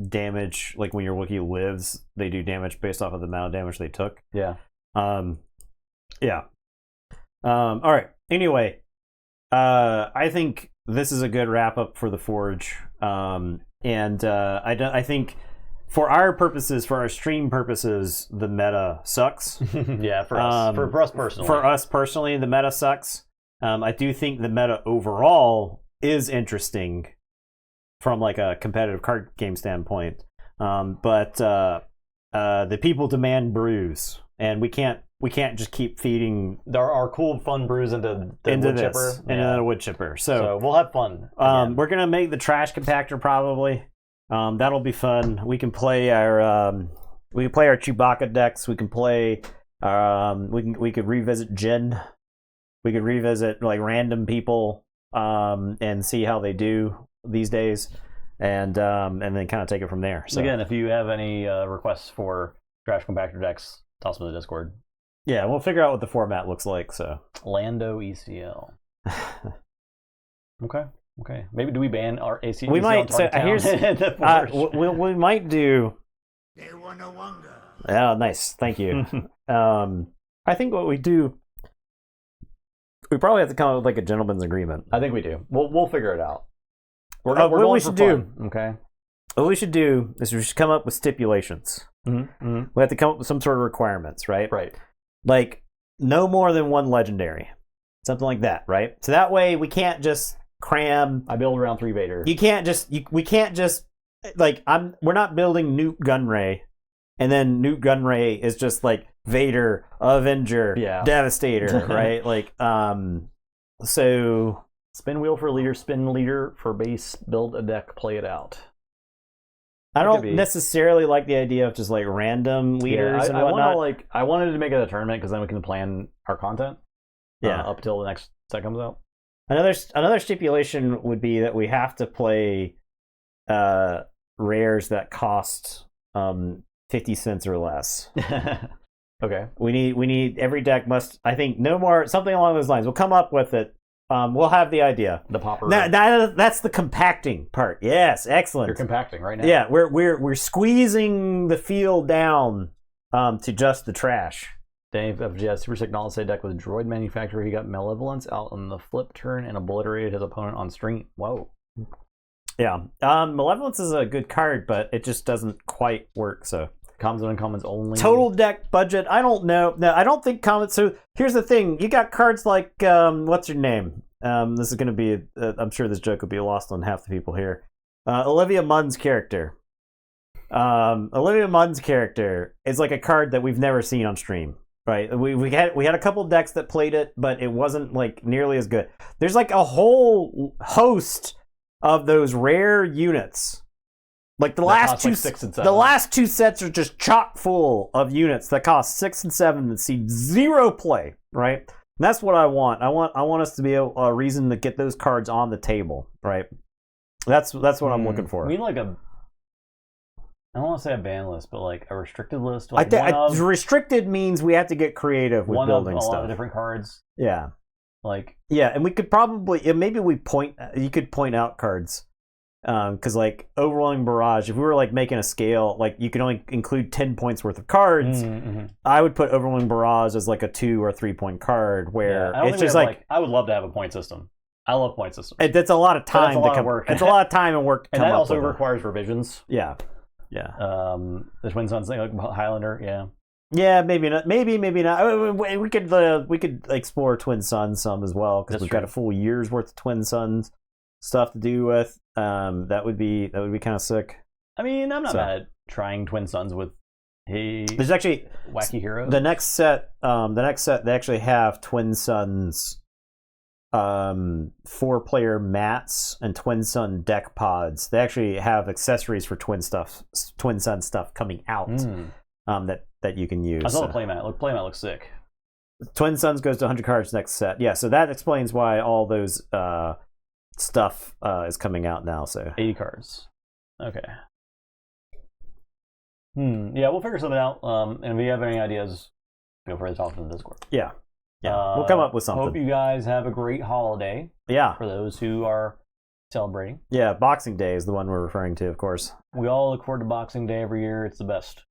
damage, like when your Wookiee lives, they do damage based off of the amount of damage they took. Yeah. Yeah. All right. Anyway, I think this is a good wrap up for the Forge. I think for our purposes, for our stream purposes, the meta sucks. Yeah, for us personally. For us personally, the meta sucks. I do think the meta overall is interesting from like a competitive card game standpoint. But the people demand brews, and we can't just keep feeding our cool fun brews into wood chipper. Into the wood chipper. So we'll have fun. We're gonna make the trash compactor probably. That'll be fun. We can play our Chewbacca decks. We can play. We could revisit Jin. We could revisit like random people and see how they do these days, and then kind of take it from there. So again, if you have any requests for trash compactor decks, toss them in the Discord. Yeah, we'll figure out what the format looks like. So Lando ECL. Okay. Maybe do we ban our AC? We might. So here's we might do. Oh, nice. Thank you. I think what we do. We probably have to come up with like a gentleman's agreement. I think we do. We'll figure it out. What we should do? Okay. What we should do is we should come up with stipulations. Mm-hmm. We have to come up with some sort of requirements, right? Right. Like no more than one legendary, something like that, right? So that way we can't just cram. I build around 3 Vader. You can't just. We can't just like We're not building Newt Gunray, and then Newt Gunray is just like Vader, Avenger, Devastator, right? Like so. Spin wheel for leader, spin leader for base, build a deck, play it out. I don't necessarily like the idea of just like random leaders and whatnot. I wanted to make it a tournament because then we can plan our content. Up till the next set comes out. Another stipulation would be that we have to play rares that cost 50 cents or less. Okay. We need every deck must, I think, no more, something along those lines. We'll come up with it. We'll have the idea. The popper. That's the compacting part. Yes, excellent. You're compacting right now. Yeah, we're squeezing the field down to just the trash. Dave FGS Super Sick Knowledge deck with Droid Manufacturer. He got Malevolence out on the flip turn and obliterated his opponent on stream. Whoa. Yeah. Malevolence is a good card, but it just doesn't quite work. So commons and uncommons only. Total deck budget. I don't know. No, I don't think commons. So here's the thing. You got cards like what's your name? This is going to be. I'm sure this joke will be lost on half the people here. Olivia Munn's character. Olivia Munn's character is like a card that we've never seen on stream. Right, we had a couple decks that played it, but it wasn't like nearly as good. There's like a whole host of those rare units. Like the last two, the last 2 sets are just chock full of units that cost 6 and 7 that see 0 play. Right, and that's what I want. I want us to be a reason to get those cards on the table. Right, that's what I'm looking for. We need like I don't want to say a ban list, but like a restricted list. Like restricted means we have to get creative with building stuff. A lot of different cards. Yeah. Yeah, and we could probably maybe you could point out cards, because like Overwhelming Barrage. If we were like making a scale, like you could only include 10 points worth of cards. Mm-hmm. I would put Overwhelming Barrage as like a 2 or 3 point card where it's just like I would love to have a point system. I love point systems. That's a lot of time. It's a lot of time and work. And that also requires revisions. Yeah. The Twin Suns thing, like Highlander, yeah, maybe not. Maybe not. We could explore Twin Suns some as well because we've got a full year's worth of Twin Suns stuff to do with. That would be kind of sick. I mean, I'm not mad at trying Twin Suns with there's actually wacky heroes. The next set they actually have Twin Suns 4-player mats and Twin Sun deck pods. They actually have accessories for Twin Sun stuff coming out that you can use. I saw the playmat. Playmat looks sick. Twin Suns goes to 100 cards next set. Yeah, so that explains why all those stuff is coming out now. So 80 cards. Okay. Yeah, we'll figure something out. And if you have any ideas, feel free to talk to the Discord. Yeah. Yeah, we'll come up with something. Hope you guys have a great holiday. Yeah. For those who are celebrating. Yeah, Boxing Day is the one we're referring to, of course. We all look forward to Boxing Day every year. It's the best.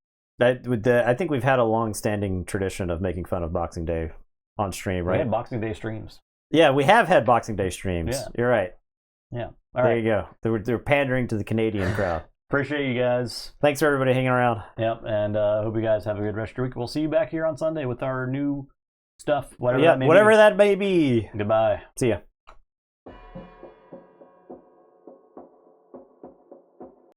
I think we've had a long-standing tradition of making fun of Boxing Day on stream, right? We had Boxing Day streams. Yeah, we have had Boxing Day streams. Yeah. You're right. Yeah. There you go. They're pandering to the Canadian crowd. Appreciate you guys. Thanks for everybody hanging around. Yep, and hope you guys have a good rest of your week. We'll see you back here on Sunday with our new stuff, whatever Yeah, that may whatever be. that may be. Goodbye. See ya.